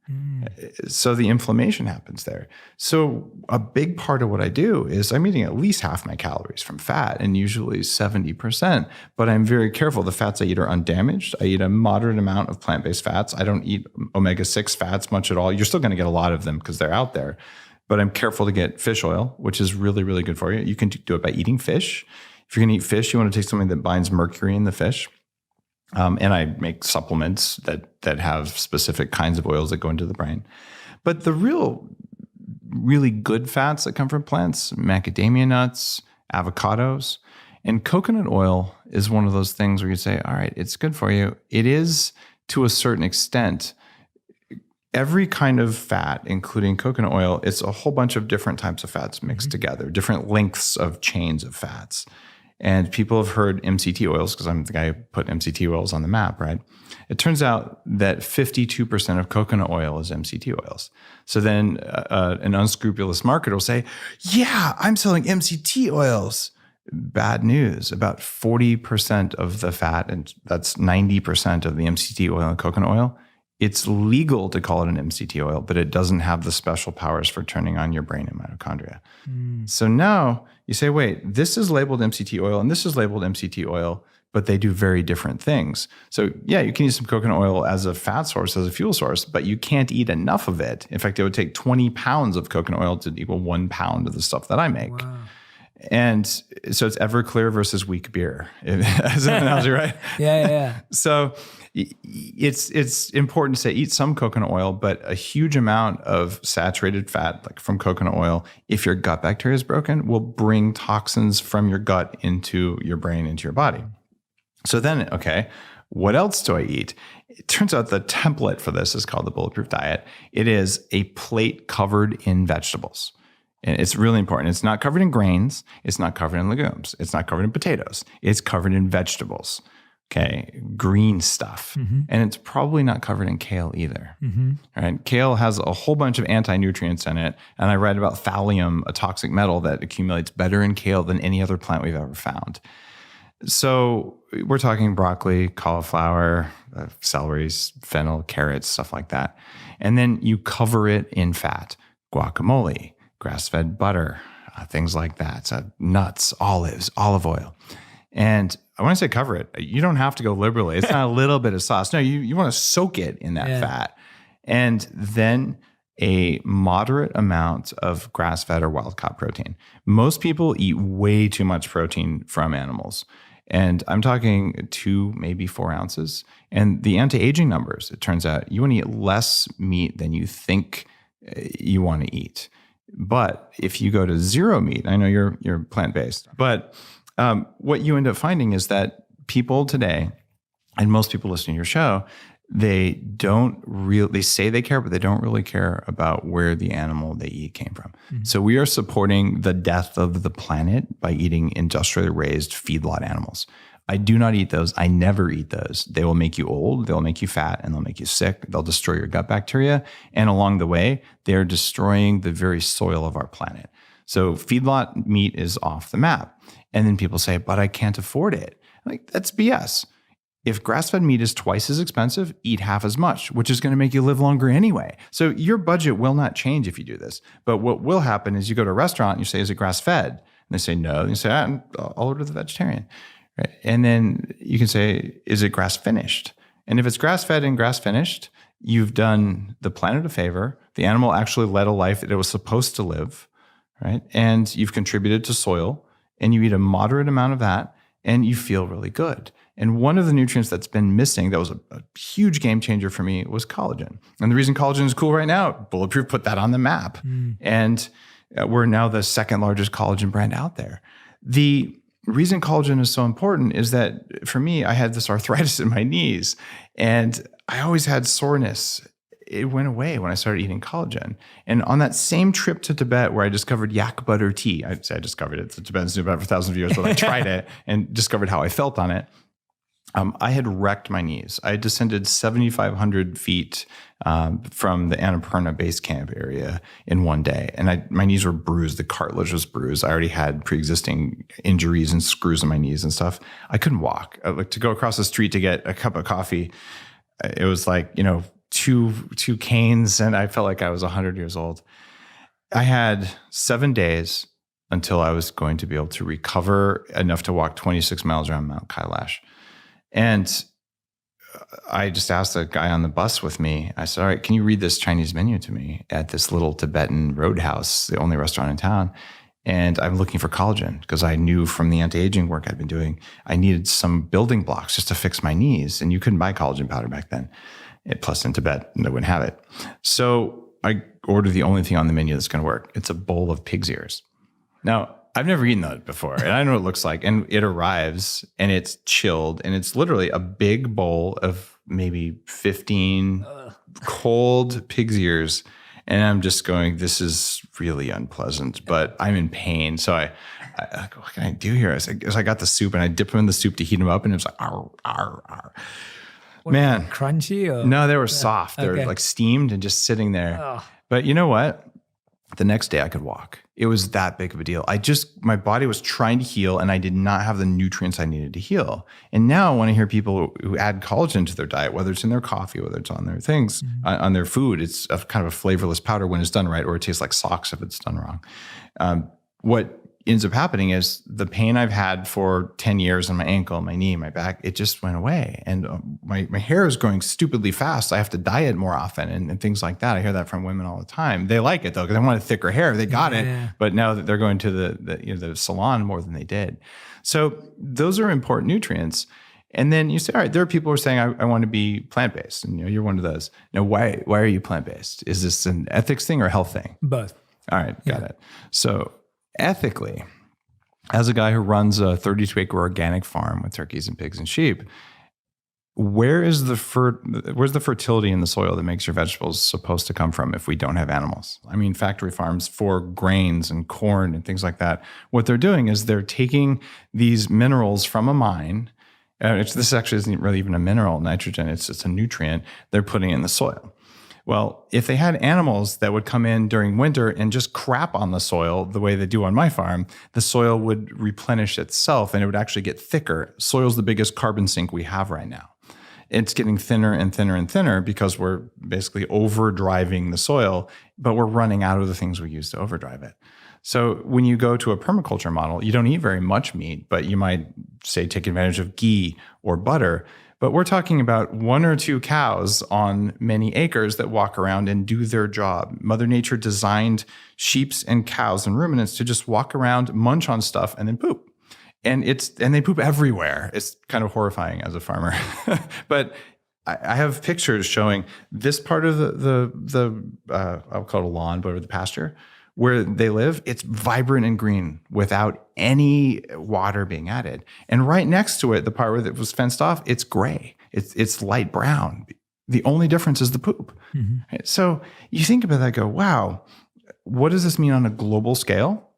So the inflammation happens there. So a big part of what I do is I'm eating at least half my calories from fat, and usually 70%. But I'm very careful. The fats I eat are undamaged. I eat a moderate amount of plant-based fats. I don't eat omega-6 fats much at all. You're still going to get a lot of them because they're out there. But I'm careful to get fish oil, which is really, really good for you. You can do it by eating fish. If you're going to eat fish, you want to take something that binds mercury in the fish. And I make supplements that have specific kinds of oils that go into the brain. But the really good fats that come from plants, macadamia nuts, avocados, and coconut oil is one of those things where you say, all right, it's good for you. It is to a certain extent. Every kind of fat, including coconut oil, it's a whole bunch of different types of fats mixed together, different lengths of chains of fats. And people have heard MCT oils, because I'm the guy who put MCT oils on the map, right? It turns out that 52% of coconut oil is MCT oils. So then an unscrupulous marketer will say, yeah, I'm selling MCT oils. Bad news. About 40% of the fat, and that's 90% of the MCT oil in coconut oil, it's legal to call it an MCT oil, but it doesn't have the special powers for turning on your brain and mitochondria. So now you say, wait, this is labeled MCT oil and this is labeled MCT oil, but they do very different things. So yeah, you can use some coconut oil as a fat source, as a fuel source, but you can't eat enough of it. In fact, it would take 20 pounds of coconut oil to equal 1 pound of the stuff that I make. Wow. And so it's Everclear versus weak beer, as an analogy, right? Yeah. So it's important to say eat some coconut oil, but a huge amount of saturated fat, like from coconut oil, if your gut bacteria is broken, will bring toxins from your gut into your brain, into your body. So then, okay, what else do I eat? It turns out the template for this is called the Bulletproof Diet. It is a plate covered in vegetables. And it's really important. It's not covered in grains. It's not covered in legumes. It's not covered in potatoes. It's covered in vegetables. Okay, green stuff. And it's probably not covered in kale either. Right? Kale has a whole bunch of anti-nutrients in it. And I read about thallium, a toxic metal that accumulates better in kale than any other plant we've ever found. So we're talking broccoli, cauliflower, celery, fennel, carrots, stuff like that. And then you cover it in fat, guacamole, grass-fed butter, things like that. So nuts, olives, olive oil. And I want to say cover it. You don't have to go liberally. It's not a little bit of sauce. No, you want to soak it in that fat. And then a moderate amount of grass-fed or wild-caught protein. Most people eat way too much protein from animals. And I'm talking 2, maybe 4 ounces. And the anti-aging numbers, it turns out you want to eat less meat than you think you want to eat. But if you go to zero meat, I know you're plant-based, but what you end up finding is that people today, and most people listening to your show, they say they care, but they don't really care about where the animal they eat came from. So we are supporting the death of the planet by eating industrially raised feedlot animals. I do not eat those. I never eat those. They will make you old, they'll make you fat, and they'll make you sick. They'll destroy your gut bacteria. And along the way, they're destroying the very soil of our planet. So feedlot meat is off the map. And then people say, but I can't afford it. Like, that's BS. If grass-fed meat is twice as expensive, eat half as much, which is going to make you live longer anyway. So your budget will not change if you do this. But what will happen is you go to a restaurant and you say, is it grass-fed? And they say, no. And you say, I'll order the vegetarian. Right? And then you can say, is it grass finished? And if it's grass fed and grass finished, you've done the planet a favor. The animal actually led a life that it was supposed to live, right? And you've contributed to soil, and you eat a moderate amount of that, and you feel really good. And one of the nutrients that's been missing, that was a huge game changer for me, was collagen. And the reason collagen is cool right now, Bulletproof put that on the map. And we're now the second largest collagen brand out there. The reason collagen is so important is that for me, I had this arthritis in my knees and I always had soreness. It went away when I started eating collagen. And on that same trip to Tibet where I discovered yak butter tea, I say I discovered it, the Tibetans knew about it for thousands of years, but I tried it and discovered how I felt on it. I had wrecked my knees. I descended 7,500 feet from the Annapurna base camp area in one day. And my knees were bruised. The cartilage was bruised. I already had pre-existing injuries and screws in my knees and stuff. I couldn't walk. Like to go across the street to get a cup of coffee, it was like, two canes, and I felt like I was 100 years old. I had 7 days until I was going to be able to recover enough to walk 26 miles around Mount Kailash. And I just asked the guy on the bus with me, I said, all right, can you read this Chinese menu to me at this little Tibetan roadhouse, the only restaurant in town? And I'm looking for collagen because I knew from the anti-aging work I'd been doing, I needed some building blocks just to fix my knees. And you couldn't buy collagen powder back then. Plus in Tibet, they wouldn't have it. So I ordered the only thing on the menu that's going to work. It's a bowl of pig's ears. Now, I've never eaten that before, and I know what it looks like. And it arrives, and it's chilled, and it's literally a big bowl of maybe 15 cold pig's ears. And I'm just going, this is really unpleasant, but I'm in pain. So I what can I do here? As I got the soup, and I dip them in the soup to heat them up, and it was like, arr, arr, arr. Man, crunchy? Or? No, they were soft. They were like steamed and just sitting there. Oh. But you know what? The next day I could walk. It was that big of a deal. My body was trying to heal, and I did not have the nutrients I needed to heal. And now when I hear people who add collagen to their diet, whether it's in their coffee, whether it's on their things, on their food, it's a kind of a flavorless powder when it's done right, or it tastes like socks if it's done wrong. What ends up happening is the pain I've had for 10 years on my ankle, my knee, my back, it just went away. And my hair is growing stupidly fast. I have to diet more often and things like that. I hear that from women all the time. They like it though, because they want thicker hair. They got it. But now that they're going to the salon more than they did. So those are important nutrients. And then you say, all right, there are people who are saying, I want to be plant-based. And you're one of those. Now, why are you plant-based? Is this an ethics thing or a health thing? Both. All right, got it. So ethically, as a guy who runs a 32-acre organic farm with turkeys and pigs and sheep, where's the fertility in the soil that makes your vegetables supposed to come from if we don't have animals? I mean, factory farms for grains and corn and things like that, what they're doing is they're taking these minerals from a mine. This actually isn't really even a mineral, nitrogen. It's a nutrient. They're putting it in the soil. Well, if they had animals that would come in during winter and just crap on the soil the way they do on my farm, the soil would replenish itself and it would actually get thicker. Soil's the biggest carbon sink we have right now. It's getting thinner and thinner and thinner because we're basically overdriving the soil, but we're running out of the things we use to overdrive it. So when you go to a permaculture model, you don't eat very much meat, but you might say take advantage of ghee or butter. But we're talking about 1 or 2 cows on many acres that walk around and do their job. Mother Nature designed sheep and cows and ruminants to just walk around, munch on stuff, and then poop. And they poop everywhere. It's kind of horrifying as a farmer. But I have pictures showing this part of the I'll call it a lawn, but the pasture, where they live, it's vibrant and green without any water being added. And right next to it, the part where it was fenced off, it's gray. It's light brown. The only difference is the poop. Mm-hmm. Right? So you think about that, go, wow, what does this mean on a global scale?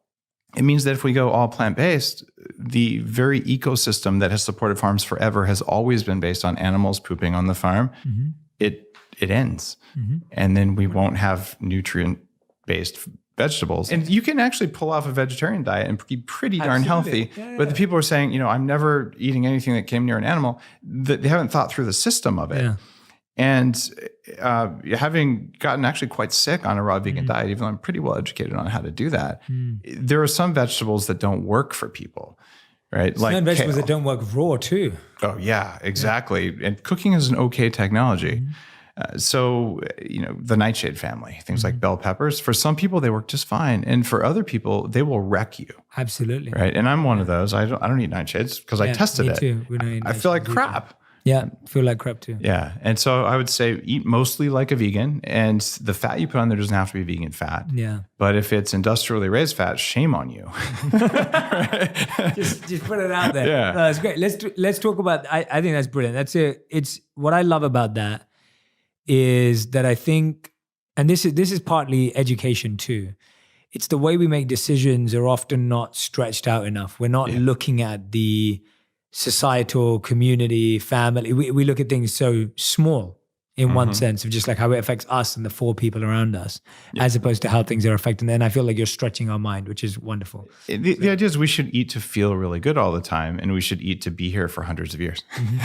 It means that if we go all plant-based, the very ecosystem that has supported farms forever has always been based on animals pooping on the farm. Mm-hmm. It ends. Mm-hmm. And then we won't have nutrient-based vegetables. And you can actually pull off a vegetarian diet and be pretty darn healthy. Yeah. But the people are saying, I'm never eating anything that came near an animal. They haven't thought through the system of it. Yeah. And having gotten actually quite sick on a raw vegan diet, even though I'm pretty well educated on how to do that, there are some vegetables that don't work for people, right? Some like vegetables kale. That don't work raw too. Oh yeah, exactly. Yeah. And cooking is an okay technology. So, the nightshade family, things like bell peppers, for some people, they work just fine. And for other people, they will wreck you. Absolutely. Right. And I'm one of those. I don't eat nightshades because I tested it. Too. I feel like crap. Yeah. Feel like crap too. Yeah. And so I would say eat mostly like a vegan, and the fat you put on there doesn't have to be vegan fat. Yeah. But if it's industrially raised fat, shame on you. just put it out there. Yeah. No, that's great. Let's talk about, I think that's brilliant. It's what I love about that is that I think, and this is partly education too, it's the way we make decisions are often not stretched out enough. We're not looking at the societal, community, family. We look at things so small in one sense of just like how it affects us and the 4 people around us, as opposed to how things are affecting. And I feel like you're stretching our mind, which is wonderful. The idea is we should eat to feel really good all the time, and we should eat to be here for hundreds of years.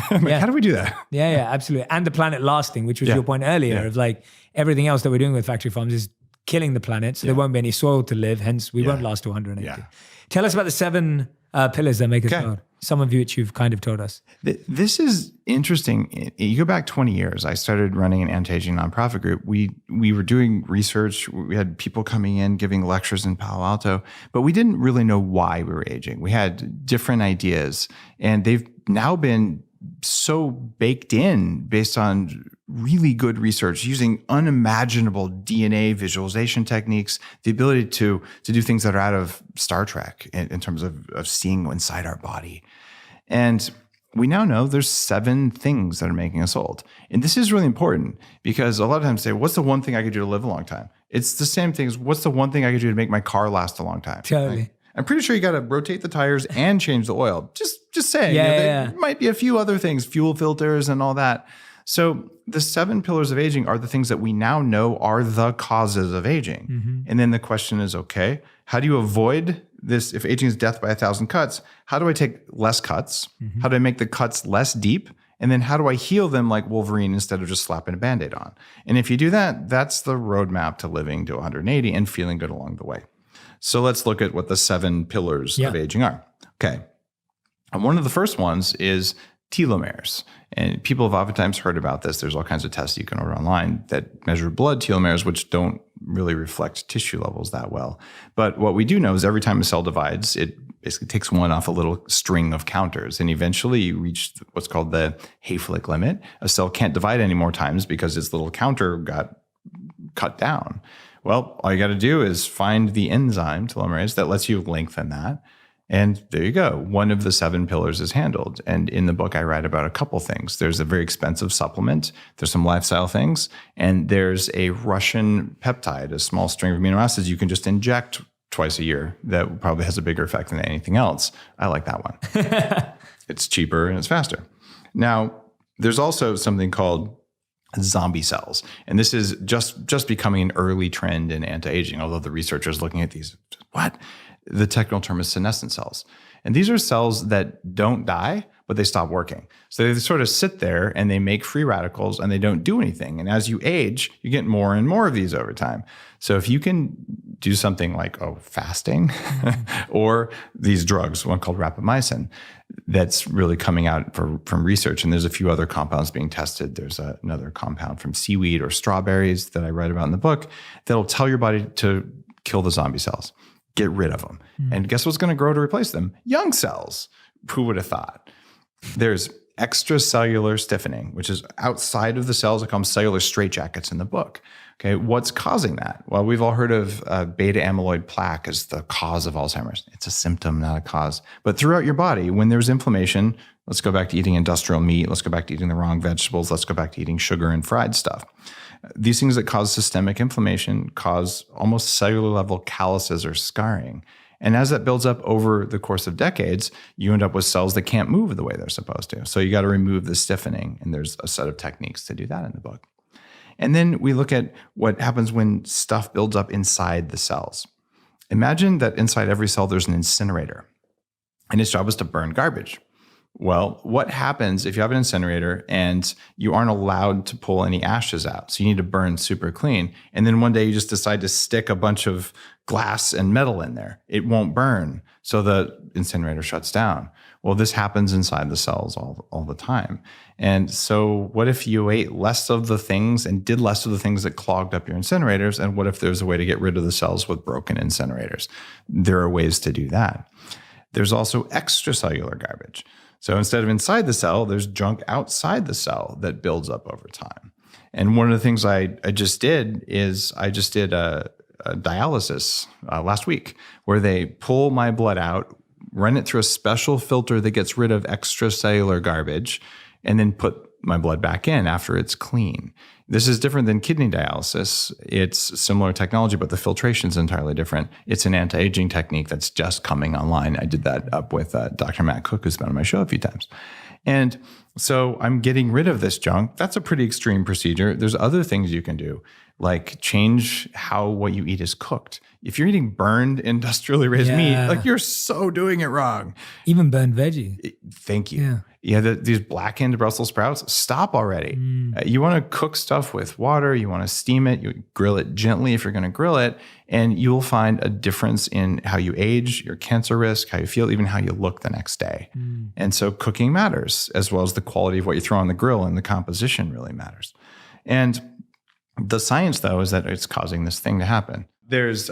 How do we do that? Yeah, absolutely. And the planet lasting, which was your point earlier of like everything else that we're doing with factory farms is killing the planet. So there won't be any soil to live. Hence, we won't last to 180. Yeah. Tell us about the 7 pillars that make us proud. some of which you've kind of told us. This is interesting. You go back 20 years. I started running an anti-aging nonprofit group. We were doing research. We had people coming in, giving lectures in Palo Alto, but we didn't really know why we were aging. We had different ideas, and they've now been so baked in based on really good research using unimaginable DNA visualization techniques, the ability to do things that are out of Star Trek in terms of seeing inside our body. And we now know there's 7 things that are making us old. And this is really important because a lot of times say, what's the one thing I could do to live a long time? It's the same thing as what's the one thing I could do to make my car last a long time? Totally. Right? I'm pretty sure you got to rotate the tires and change the oil. Just saying. Yeah, there might be a few other things, fuel filters and all that. So the 7 pillars of aging are the things that we now know are the causes of aging. Mm-hmm. And then the question is, okay, how do you avoid this? If aging is death by 1,000 cuts, how do I take less cuts? Mm-hmm. How do I make the cuts less deep? And then how do I heal them like Wolverine instead of just slapping a Band-Aid on? And if you do that, that's the roadmap to living to 180 and feeling good along the way. So let's look at what the 7 pillars of aging are. Okay. And one of the first ones is telomeres. And people have oftentimes heard about this. There's all kinds of tests you can order online that measure blood telomeres, which don't really reflect tissue levels that well. But what we do know is every time a cell divides, it basically takes one off a little string of counters. And eventually you reach what's called the Hayflick limit. A cell can't divide any more times because its little counter got cut down. Well, all you got to do is find the enzyme telomerase that lets you lengthen that. And there you go. One of the 7 pillars is handled. And in the book, I write about a couple things. There's a very expensive supplement. There's some lifestyle things. And there's a Russian peptide, a small string of amino acids you can just inject twice a year that probably has a bigger effect than anything else. I like that one. It's cheaper and it's faster. Now, there's also something called zombie cells. And this is just becoming an early trend in anti-aging, although the researchers looking at these, what? The technical term is senescent cells. And these are cells that don't die, but they stop working. So they sort of sit there and they make free radicals and they don't do anything. And as you age, you get more and more of these over time. So if you can do something like fasting or these drugs, one called rapamycin, that's really coming out from research. And there's a few other compounds being tested. There's another compound from seaweed or strawberries that I write about in the book that'll tell your body to kill the zombie cells. Get rid of them. And guess what's going to grow to replace them? Young cells. Who would have thought? There's extracellular stiffening, which is outside of the cells. I call them cellular straitjackets in the book. Okay, what's causing that? Well, we've all heard of beta amyloid plaque as the cause of Alzheimer's. It's a symptom, not a cause. But throughout your body, when there's inflammation, let's go back to eating industrial meat. Let's go back to eating the wrong vegetables. Let's go back to eating sugar and fried stuff. These things that cause systemic inflammation cause almost cellular level calluses or scarring. And as that builds up over the course of decades, you end up with cells that can't move the way they're supposed to. So you got to remove the stiffening. And there's a set of techniques to do that in the book. And then we look at what happens when stuff builds up inside the cells. Imagine that inside every cell, there's an incinerator. And its job is to burn garbage. Well, what happens if you have an incinerator and you aren't allowed to pull any ashes out? So you need to burn super clean. And then one day you just decide to stick a bunch of glass and metal in there. It won't burn. So the incinerator shuts down. Well, this happens inside the cells all the time. And so what if you ate less of the things and did less of the things that clogged up your incinerators? And what if there's a way to get rid of the cells with broken incinerators? There are ways to do that. There's also extracellular garbage. So instead of inside the cell, there's junk outside the cell that builds up over time. And one of the things I just did is I just did a dialysis last week where they pull my blood out, run it through a special filter that gets rid of extracellular garbage, and then put my blood back in after it's clean. This is different than kidney dialysis. It's similar technology, but the filtration is entirely different. It's an anti-aging technique that's just coming online. I did that up with Dr. Matt Cook, who's been on my show a few times. And So I'm getting rid of this junk. That's a pretty extreme procedure. There's other things you can do, like change how what you eat is cooked. If you're eating burned industrially raised meat, like you're so doing it wrong. Even burned veggie. Thank you. Yeah, these blackened Brussels sprouts, stop already. You want to cook stuff with water. You want to steam it. You grill it gently if you're going to grill it. And you'll find a difference in how you age, your cancer risk, how you feel, even how you look the next day. And so cooking matters, as well as the quality of what you throw on the grill, and the composition really matters. And the science, though, is that it's causing this thing to happen. There's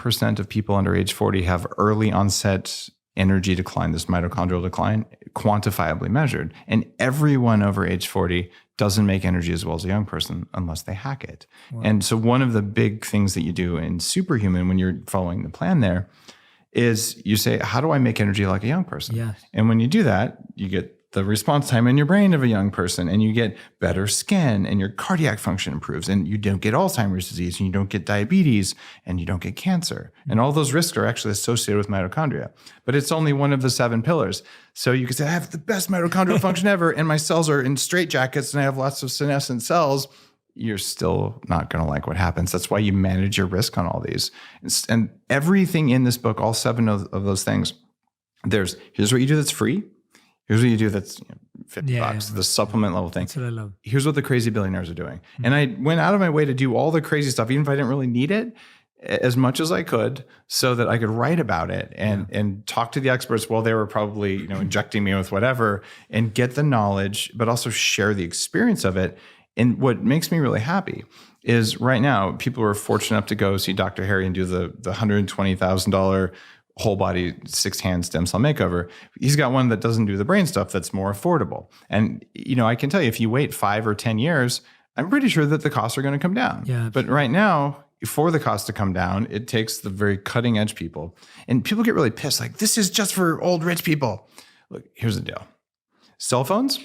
% of people under age 40 have early onset energy decline, this mitochondrial decline, quantifiably measured. And everyone over age 40 doesn't make energy as well as a young person unless they hack it. Wow. And so one of the big things that you do in Superhuman when you're following the plan there is you say, how do I make energy like a young person? Yes. And when you do that, you get the response time in your brain of a young person, and you get better skin, and your cardiac function improves, and you don't get Alzheimer's disease, and you don't get diabetes, and you don't get cancer. And all those risks are actually associated with mitochondria. But it's only one of the 7 pillars. So you could say, I have the best mitochondrial function ever, and my cells are in straitjackets, and I have lots of senescent cells. You're still not going to like what happens. That's why you manage your risk on all these. And everything in this book, all 7 of those things, here's what you do that's free. Here's what you do that's $50, the supplement level thing. That's what I love. Here's what the crazy billionaires are doing. And I went out of my way to do all the crazy stuff, even if I didn't really need it, as much as I could, so that I could write about it and talk to the experts while they were probably injecting me with whatever, and get the knowledge, but also share the experience of it. And what makes me really happy is right now, people are fortunate enough to go see Dr. Harry and do the $120,000 whole body 6-hand stem cell makeover. He's got one that doesn't do the brain stuff that's more affordable. And, I can tell you, if you wait 5 or 10 years, I'm pretty sure that the costs are going to come down. Yeah, but right now, for the cost to come down, it takes the very cutting edge people. And people get really pissed, like, this is just for old rich people. Look, here's the deal. Cell phones,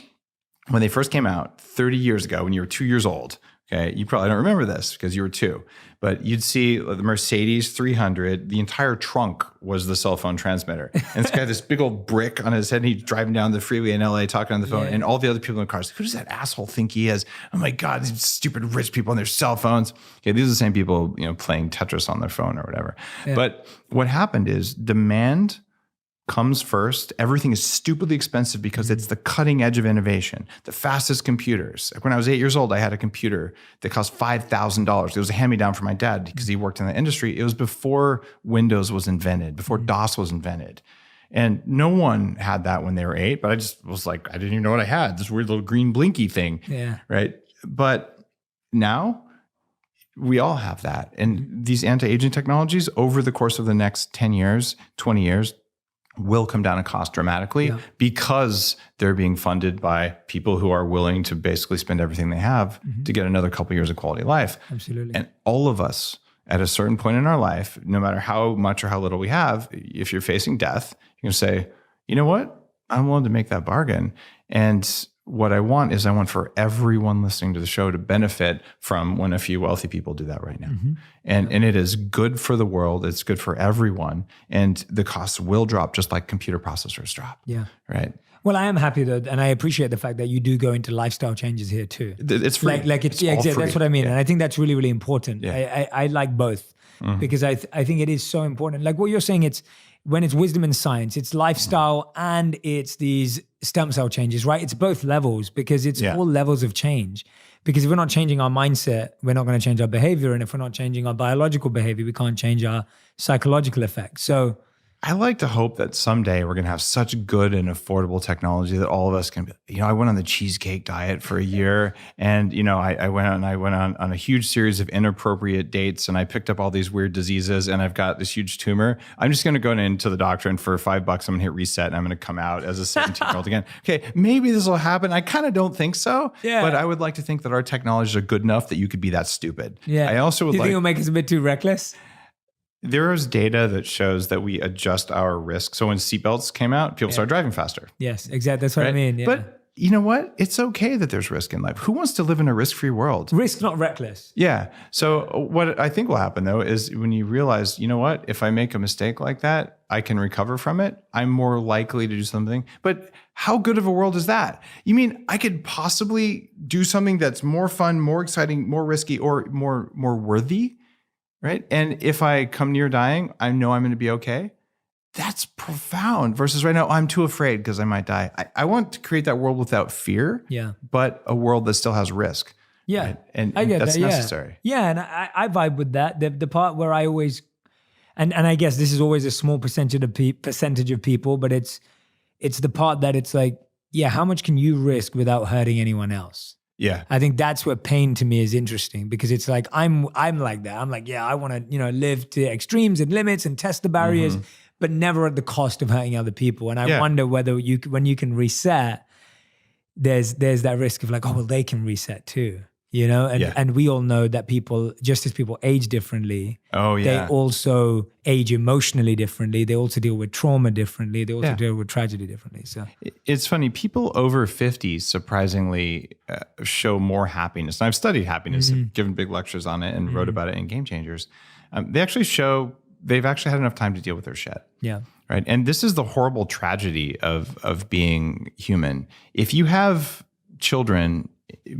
when they first came out 30 years ago, when you were 2 years old, okay, you probably don't remember this because you were 2, but you'd see the Mercedes 300, the entire trunk was the cell phone transmitter. And this guy had this big old brick on his head, and he's driving down the freeway in LA talking on the phone, and all the other people in the cars, who does that asshole think he is? Oh my God, these stupid rich people on their cell phones. Okay, these are the same people, playing Tetris on their phone or whatever. Yeah. But what happened is demand comes first. Everything is stupidly expensive because it's the cutting edge of innovation. The fastest computers. Like when I was 8 years old, I had a computer that cost $5,000. It was a hand-me-down from my dad because he worked in the industry. It was before Windows was invented, before DOS was invented. And no one had that when they were 8, but I just was like, I didn't even know what I had. This weird little green blinky thing. Yeah. Right. But now we all have that. And these anti-aging technologies over the course of the next 10 years, 20 years, will come down in cost dramatically because they're being funded by people who are willing to basically spend everything they have to get another couple of years of quality of life. Absolutely. And all of us at a certain point in our life, no matter how much or how little we have, if you're facing death, you can say, you know what? I'm willing to make that bargain. And what I want for everyone listening to the show to benefit from when a few wealthy people do that right now. And it is good for the world. It's good for everyone. And the costs will drop just like computer processors drop. Yeah. Right. Well, I am happy that, and I appreciate the fact that you do go into lifestyle changes here too. It's free. It's yeah, exactly. That's what I mean. Yeah. And I think that's really, really important. Yeah. I like both because I think it is so important. Like what you're saying, it's when it's wisdom and science, it's lifestyle and it's these stem cell changes, right? It's both levels because it's all levels of change. Because if we're not changing our mindset, we're not going to change our behavior. And if we're not changing our biological behavior, we can't change our psychological effects. So I like to hope that someday we're going to have such good and affordable technology that all of us can be, I went on the cheesecake diet for a year and, I went on a huge series of inappropriate dates and I picked up all these weird diseases and I've got this huge tumor. I'm just going to go into the doctor and for $5, I'm going to hit reset and I'm going to come out as a 17-year-old again. Okay, maybe this will happen. I kind of don't think so, but I would like to think that our technologies are good enough that you could be that stupid. Yeah. I also would Do you think it'll make us a bit too reckless? There is data that shows that we adjust our risk. So when seatbelts came out, people started driving faster. Yes, exactly. That's what I mean. Yeah. But you know what? It's okay that there's risk in life. Who wants to live in a risk-free world? Risk, not reckless. Yeah. So what I think will happen though is when you realize, you know what? If I make a mistake like that, I can recover from it. I'm more likely to do something. But how good of a world is that? You mean I could possibly do something that's more fun, more exciting, more risky, or more worthy? Right. And if I come near dying, I know I'm going to be okay. That's profound versus right now, I'm too afraid because I might die. I want to create that world without fear, but a world that still has risk. Yeah. Right? And I get that's that, necessary. Yeah. And I vibe with that. The part where I always, and I guess this is always a small percentage of people, but it's the part that it's like, how much can you risk without hurting anyone else? Yeah. I think that's where pain to me is interesting because it's like, I'm like that. I'm like, I want to, live to extremes and limits and test the barriers, but never at the cost of hurting other people. And I wonder whether when you can reset, there's that risk of like, oh, well, they can reset too, and we all know that people, just as people age differently, they also age emotionally differently. They also deal with trauma differently. They also deal with tragedy differently. So it's funny. People over 50 surprisingly show more happiness. And I've studied happiness, I've given big lectures on it and wrote about it in Game Changers. They actually show they've actually had enough time to deal with their shit. Yeah. Right. And this is the horrible tragedy of being human. If you have children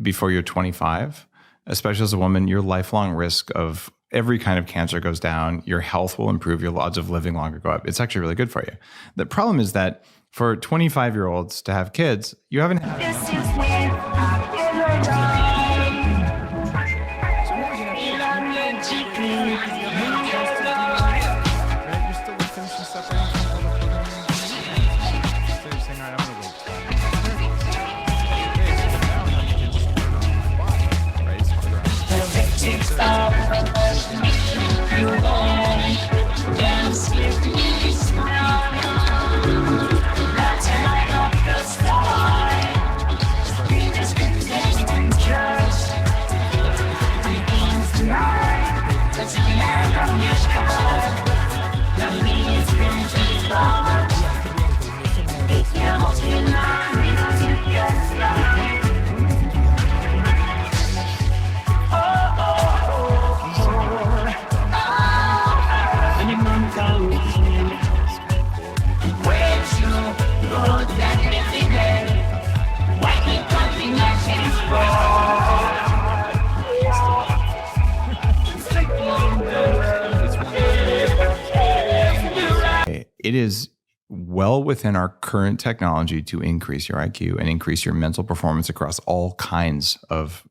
before you're 25, especially as a woman, your lifelong risk of every kind of cancer goes down, your health will improve, your odds of living longer go up. It's actually really good for you. The problem is that for 25-year-olds to have kids, you haven't it is well within our current technology to increase your IQ and increase your mental performance across all kinds of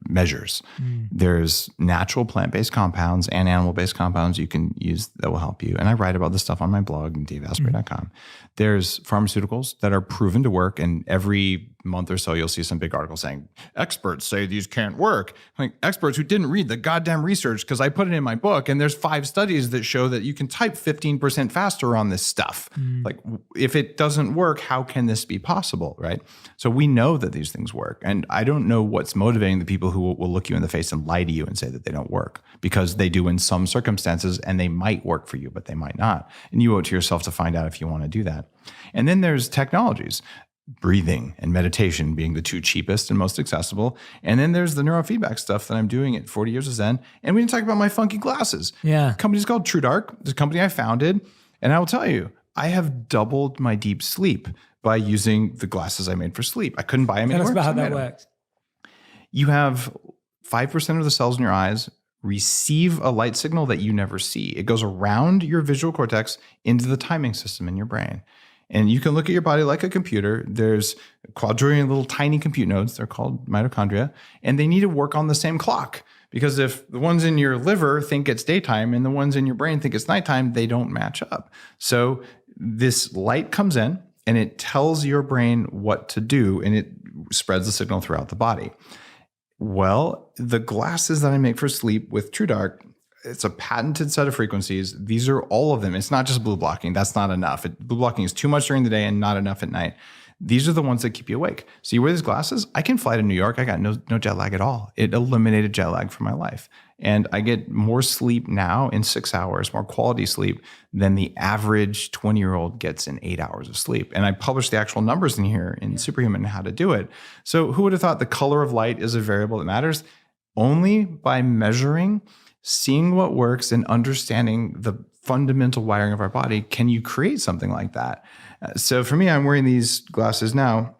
measures. There's natural plant-based compounds and animal-based compounds you can use that will help you. And I write about this stuff on my blog, daveasprey.com. There's pharmaceuticals that are proven to work, and every month or so, you'll see some big article saying, experts say these can't work. Like experts who didn't read the goddamn research because I put it in my book, and there's 5 studies that show that you can type 15% faster on this stuff. Like if it doesn't work, how can this be possible, right? So we know that these things work. And I don't know what's motivating the people who will look you in the face and lie to you and say that they don't work, because they do in some circumstances, and they might work for you, but they might not. And you owe it to yourself to find out if you want to do that. And then there's technologies. breathing and meditation being the two cheapest and most accessible. And then there's the neurofeedback stuff that I'm doing at 40 Years of Zen. And we didn't talk about my funky glasses. Yeah. The company's called TrueDark. It's a company I founded. And I will tell you, I have doubled my deep sleep by using the glasses I made for sleep. I couldn't buy them anywhere. Tell us about how that works. You have 5% of the cells in your eyes receive a light signal that you never see. It goes around your visual cortex into the timing system in your brain. And you can look at your body like a computer. There's quadrillion little tiny compute nodes. They're called mitochondria. And they need to work on the same clock. Because if the ones in your liver think it's daytime and the ones in your brain think it's nighttime, they don't match up. So this light comes in and it tells your brain what to do, and it spreads the signal throughout the body. Well, the glasses that I make for sleep with TrueDark, it's a patented set of frequencies. These are all of them. It's not just blue blocking. That's not enough. Blue blocking is too much during the day and not enough at night. These are the ones that keep you awake. So you wear these glasses. I can fly to New York. I got no jet lag at all. It eliminated jet lag from my life. And I get more sleep now in 6 hours, more quality sleep than the average 20-year-old gets in 8 hours of sleep. And I published the actual numbers in here in Superhuman how to do it. So who would have thought the color of light is a variable that matters? Only by measuring, seeing what works, and understanding the fundamental wiring of our body can you create something like that. So for me, I'm wearing these glasses now.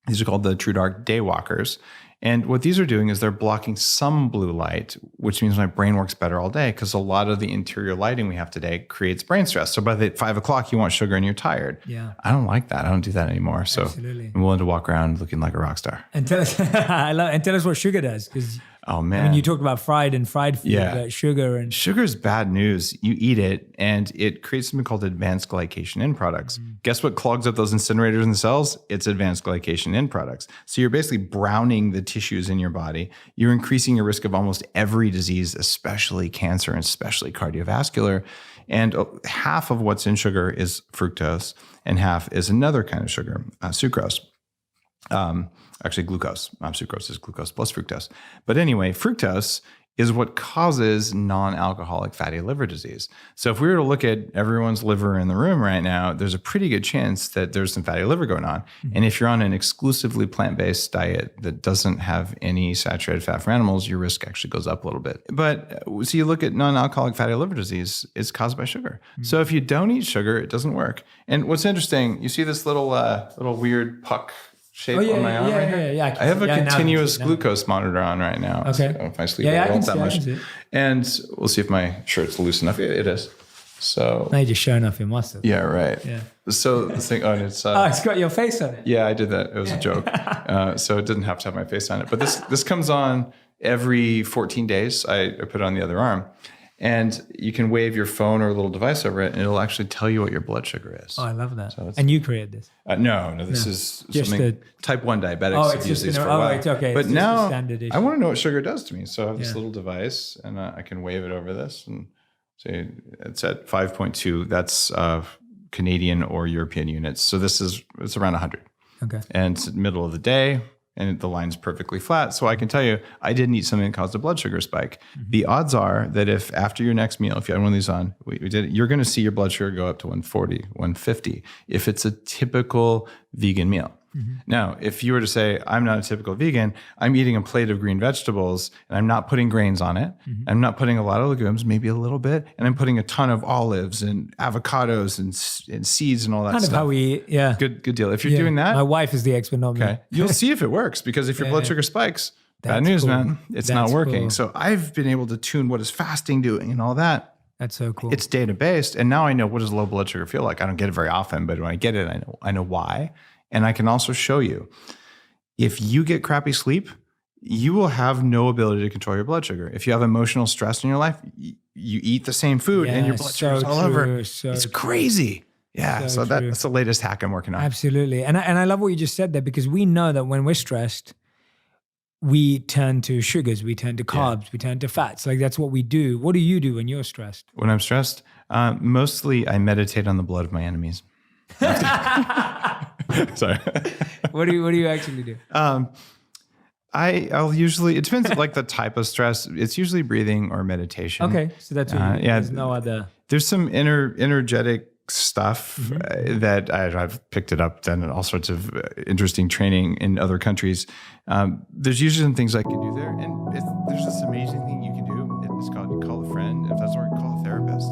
These are called the TrueDark Daywalkers. And what these are doing is they're blocking some blue light, which means my brain works better all day because a lot of the interior lighting we have today creates brain stress. So by the 5 o'clock, you want sugar and you're tired. Yeah. I don't like that. I don't do that anymore. So Absolutely. I'm willing to walk around looking like a rock star. And tell us, and tell us what sugar does, because oh man, I mean, you talked about fried food, but sugar sugar's bad news. You eat it and it creates something called advanced glycation end products. Guess what clogs up those incinerators in the cells? It's advanced glycation end products. So you're basically browning the tissues in your body. You're increasing your risk of almost every disease, especially cancer and especially cardiovascular. And half of what's in sugar is fructose, and half is another kind of sugar, sucrose. Actually, glucose. Sucrose is glucose plus fructose. But anyway, fructose is what causes non-alcoholic fatty liver disease. So if we were to look at everyone's liver in the room right now, there's a pretty good chance that there's some fatty liver going on. Mm-hmm. And if you're on an exclusively plant-based diet that doesn't have any saturated fat from animals, your risk actually goes up a little bit. But so you look at non-alcoholic fatty liver disease, it's caused by sugar. Mm-hmm. So if you don't eat sugar, it doesn't work. And what's interesting, you see this little weird puck shape on my arm right here? Yeah. I have a continuous glucose monitor on right now. Okay. So if I sleep I can that much. And we'll see if my shirt's loose enough. It is. So now you're just showing off your muscle. Yeah, right. Yeah. So the thing, it's it's got your face on it. Yeah, I did that. It was a joke. So it didn't have to have my face on it. But this comes on every 14 days. I put it on the other arm. And you can wave your phone or a little device over it, and it'll actually tell you what your blood sugar is. Oh, I love that. So and you created this? No, this is just something type 1 diabetics have used these for a while. It's okay. But it's now I want to know what sugar does to me. So I have this little device, and I can wave it over this, and say it's at 5.2. That's Canadian or European units. So it's around 100. Okay. And it's middle of the day. And the line's perfectly flat. So I can tell you, I didn't eat something that caused a blood sugar spike. Mm-hmm. The odds are that if after your next meal, if you had one of these on, we did it, you're going to see your blood sugar go up to 140, 150, if it's a typical vegan meal. Mm-hmm. Now, if you were to say, I'm not a typical vegan, I'm eating a plate of green vegetables and I'm not putting grains on it. Mm-hmm. I'm not putting a lot of legumes, maybe a little bit. And I'm putting a ton of olives and avocados and seeds and all that stuff. Kind of how we eat, yeah. Good deal. If you're doing that. My wife is the expert, not me. You'll see if it works, because if your blood sugar spikes, bad news, man. It's not working. Cool. So I've been able to tune what is fasting doing and all that. That's so cool. It's data-based. And now I know what does low blood sugar feel like. I don't get it very often, but when I get it, I know why. And I can also show you, if you get crappy sleep, you will have no ability to control your blood sugar. If you have emotional stress in your life, you eat the same food and your blood sugar's all over. It's crazy. Yeah. So that's the latest hack I'm working on. Absolutely. And I love what you just said there, because we know that when we're stressed, we turn to sugars, we turn to carbs, we turn to fats. Like that's what we do. What do you do when you're stressed? When I'm stressed, mostly I meditate on the blood of my enemies. Sorry. What do you actually do? I'll usually, it depends on like the type of stress. It's usually breathing or meditation. Okay. So that's what you do. Yeah. There's no other. There's some energetic stuff that I've picked it up, done all sorts of interesting training in other countries. There's usually some things I can do there. And there's this amazing thing you can do. It's called, you call a friend. If that's what we call a therapist.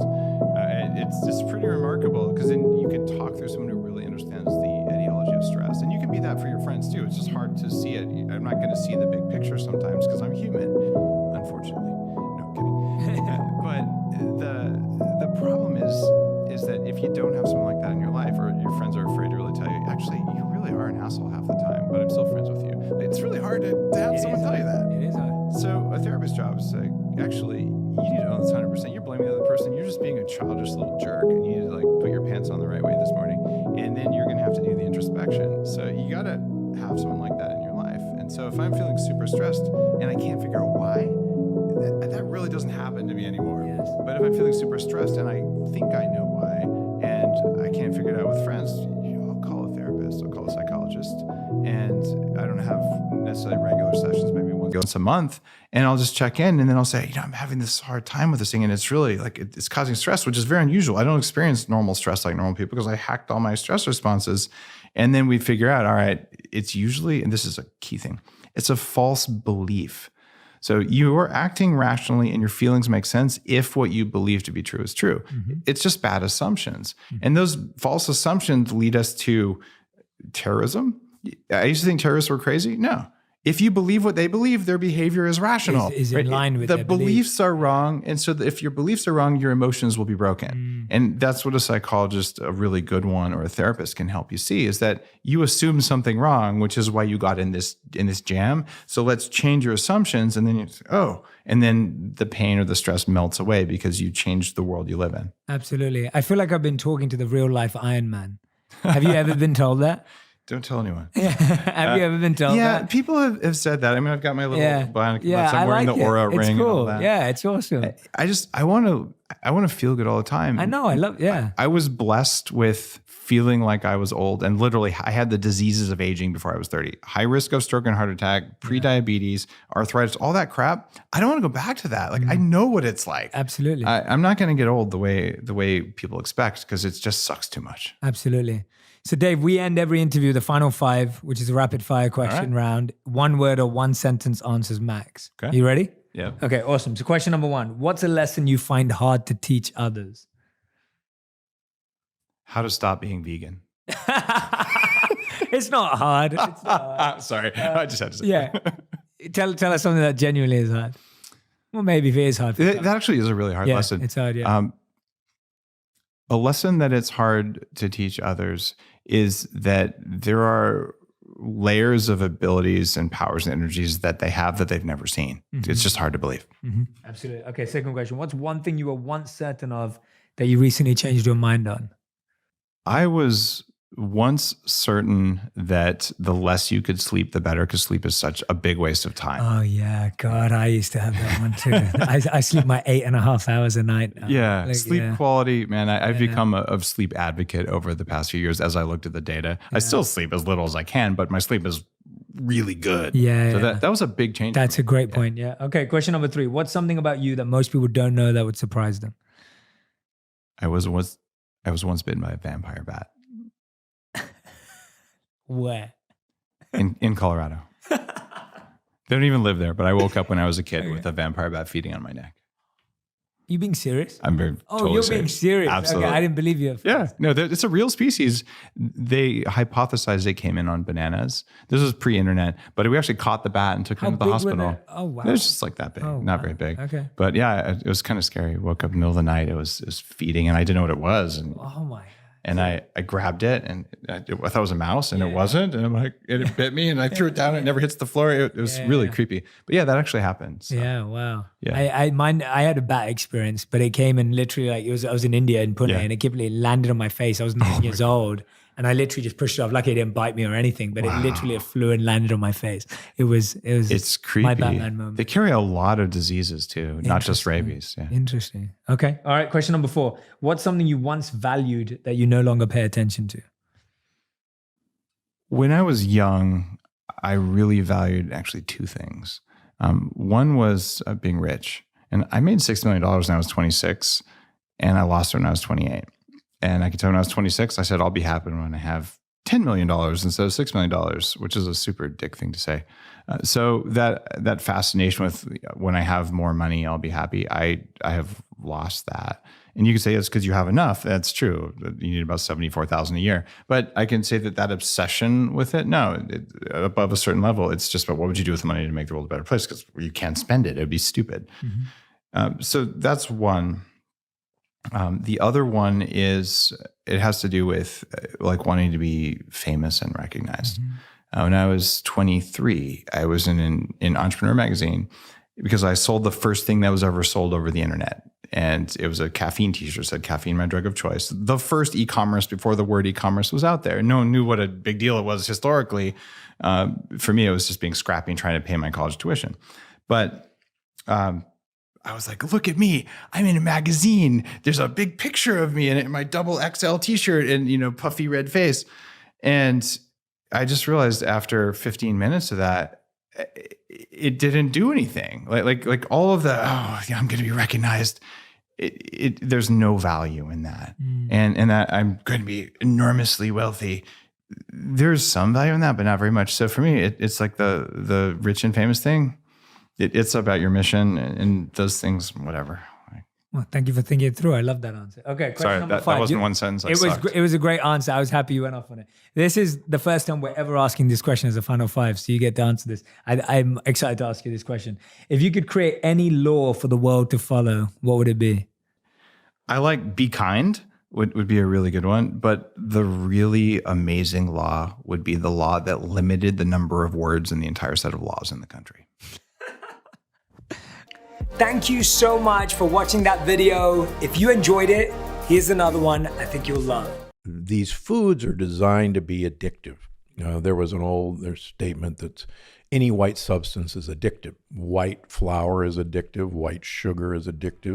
It's just pretty remarkable because then you can talk through someone who really understands the etiology of stress. And you can be that for your friends too. It's just hard to see it. I'm not going to see the big picture sometimes because I'm human, unfortunately. No, I'm kidding. But the problem is that if you don't have someone like that in your life, or your friends are afraid to really tell you, actually, you really are an asshole half the time, but I'm still friends with you. It's really hard to have someone tell you that. It is hard. So a therapist's job is to actually, you need to own this 100%. You're blaming the other person. You're just being a childish little jerk, and you need to like put your pants on the right way this morning. And then you're going to have to do the introspection. So you got to have someone like that in your life. And so if I'm feeling super stressed and I can't figure out why, that really doesn't happen to me anymore. Yes. But if I'm feeling super stressed and I think I know why, and I can't figure it out with friends, I'll call a therapist, I'll call a psychologist, and I don't have necessarily regular sessions, maybe once a month, and I'll just check in, and then I'll say, I'm having this hard time with this thing, and it's really like it's causing stress, which is very unusual. I don't experience normal stress like normal people because I hacked all my stress responses. And then we figure out, all right, it's usually, and this is a key thing, it's a false belief. So you are acting rationally and your feelings make sense if what you believe to be true is true. It's just bad assumptions. And those false assumptions lead us to terrorism. I used to think terrorists were crazy. No. If you believe what they believe, their behavior is rational. Is in line with the their beliefs are wrong. And so if your beliefs are wrong, your emotions will be broken. And that's what a psychologist, a really good one, or a therapist can help you see, is that you assume something wrong, which is why you got in this jam. So let's change your assumptions. And then you say, and then the pain or the stress melts away because you changed the world you live in. Absolutely. I feel like I've been talking to the real life Iron Man. Have you ever been told that? Don't tell anyone. Have you ever been told that? Yeah, people have said that. I mean, I've got my little bionic. I'm wearing the aura ring. It's cool. And all that. Yeah, it's awesome. I want to feel good all the time. I know. I love. Yeah. I was blessed with feeling like I was old, and literally, I had the diseases of aging before I was 30. High risk of stroke and heart attack, pre-diabetes, arthritis, all that crap. I don't want to go back to that. Like I know what it's like. Absolutely. I'm not going to get old the way people expect because it just sucks too much. Absolutely. So Dave, we end every interview, the final 5, which is a rapid fire question round. 1 word or 1 sentence answers max. Okay. You ready? Yeah. Okay, awesome. So question number 1, what's a lesson you find hard to teach others? How to stop being vegan. It's not hard. It's not hard. Sorry, I just had to say Tell us something that genuinely is hard. Well, maybe if it is hard. that actually is a really hard lesson. It's hard, yeah. A lesson that it's hard to teach others is that there are layers of abilities and powers and energies that they have that they've never seen. It's just hard to believe. Absolutely. Okay, second question. What's one thing you were once certain of that you recently changed your mind on? I was once certain that the less you could sleep, the better, because sleep is such a big waste of time. Oh yeah, God, I used to have that one too. I sleep my 8.5 hours a night now. Yeah, sleep quality, man. I've become a sleep advocate over the past few years as I looked at the data. I still sleep as little as I can, but my sleep is really good. Yeah. So that was a big change. That's a great point. Yeah. Okay. Question number 3. What's something about you that most people don't know that would surprise them? I was once bitten by a vampire bat. Where? In Colorado. They don't even live there, but I woke up when I was a kid with a vampire bat feeding on my neck. You being serious? I'm very totally you're serious. Being serious. Absolutely. Okay, I didn't believe you. Yeah, no, it's a real species. They hypothesized they came in on bananas. This was pre-internet, but we actually caught the bat and took it to the hospital. Oh, wow. It was just like that big, not very big. Okay. But yeah, it was kind of scary. Woke up in the middle of the night. It was feeding, and I didn't know what it was. And oh my. And I grabbed it, and I thought it was a mouse, and it wasn't. And I'm like, it bit me, and I threw it down. And it never hits the floor. It was really creepy. But yeah, that actually happened. So. Yeah, wow. Yeah. I had a bat experience, but it came and literally like I was in India in Pune, and it completely landed on my face. I was 9 years old, and I literally just pushed it off. Lucky it didn't bite me or anything, but it literally flew and landed on my face. It's creepy. my Batman moment. They carry a lot of diseases too, not just rabies. Yeah. Interesting. Okay. All right. Question number 4. What's something you once valued that you no longer pay attention to? When I was young, I really valued actually 2 things. One was being rich. And I made $6 million when I was 26, and I lost it when I was 28. And I can tell when I was 26, I said, I'll be happy when I have $10 million instead of $6 million, which is a super dick thing to say. So that fascination with when I have more money, I'll be happy. I have lost that. And you can say it's because you have enough. That's true. You need about 74,000 a year. But I can say that obsession with it, no, above a certain level, it's just about what would you do with the money to make the world a better place? Because you can't spend it. It would be stupid. So that's one. The other one is it has to do with like wanting to be famous and recognized. When I was 23, I was in Entrepreneur magazine because I sold the first thing that was ever sold over the internet. And it was a caffeine t-shirt, said caffeine, my drug of choice. The first e-commerce before the word e-commerce was out there. No one knew what a big deal it was historically. For me, it was just being scrappy and trying to pay my college tuition. But I was like, look at me. I'm in a magazine. There's a big picture of me in my double XL t-shirt and, puffy red face. And I just realized after 15 minutes of that, it didn't do anything. Like all of the, I'm going to be recognized. There's no value in that. And that I'm going to be enormously wealthy. There's some value in that, but not very much. So for me, it's like the rich and famous thing. It's about your mission and those things, whatever. Well, thank you for thinking it through. I love that answer. Okay, question sorry, number 5. That wasn't one sentence. It was a great answer. I was happy you went off on it. This is the first time we're ever asking this question as a final 5, so you get to answer this. I'm excited to ask you this question. If you could create any law for the world to follow, what would it be? I like be kind would be a really good one, but the really amazing law would be the law that limited the number of words in the entire set of laws in the country. Thank you so much for watching that video. If you enjoyed it, here's another one I think you'll love. These foods are designed to be addictive. There was there's statement that any white substance is addictive. White flour is addictive. White sugar is addictive.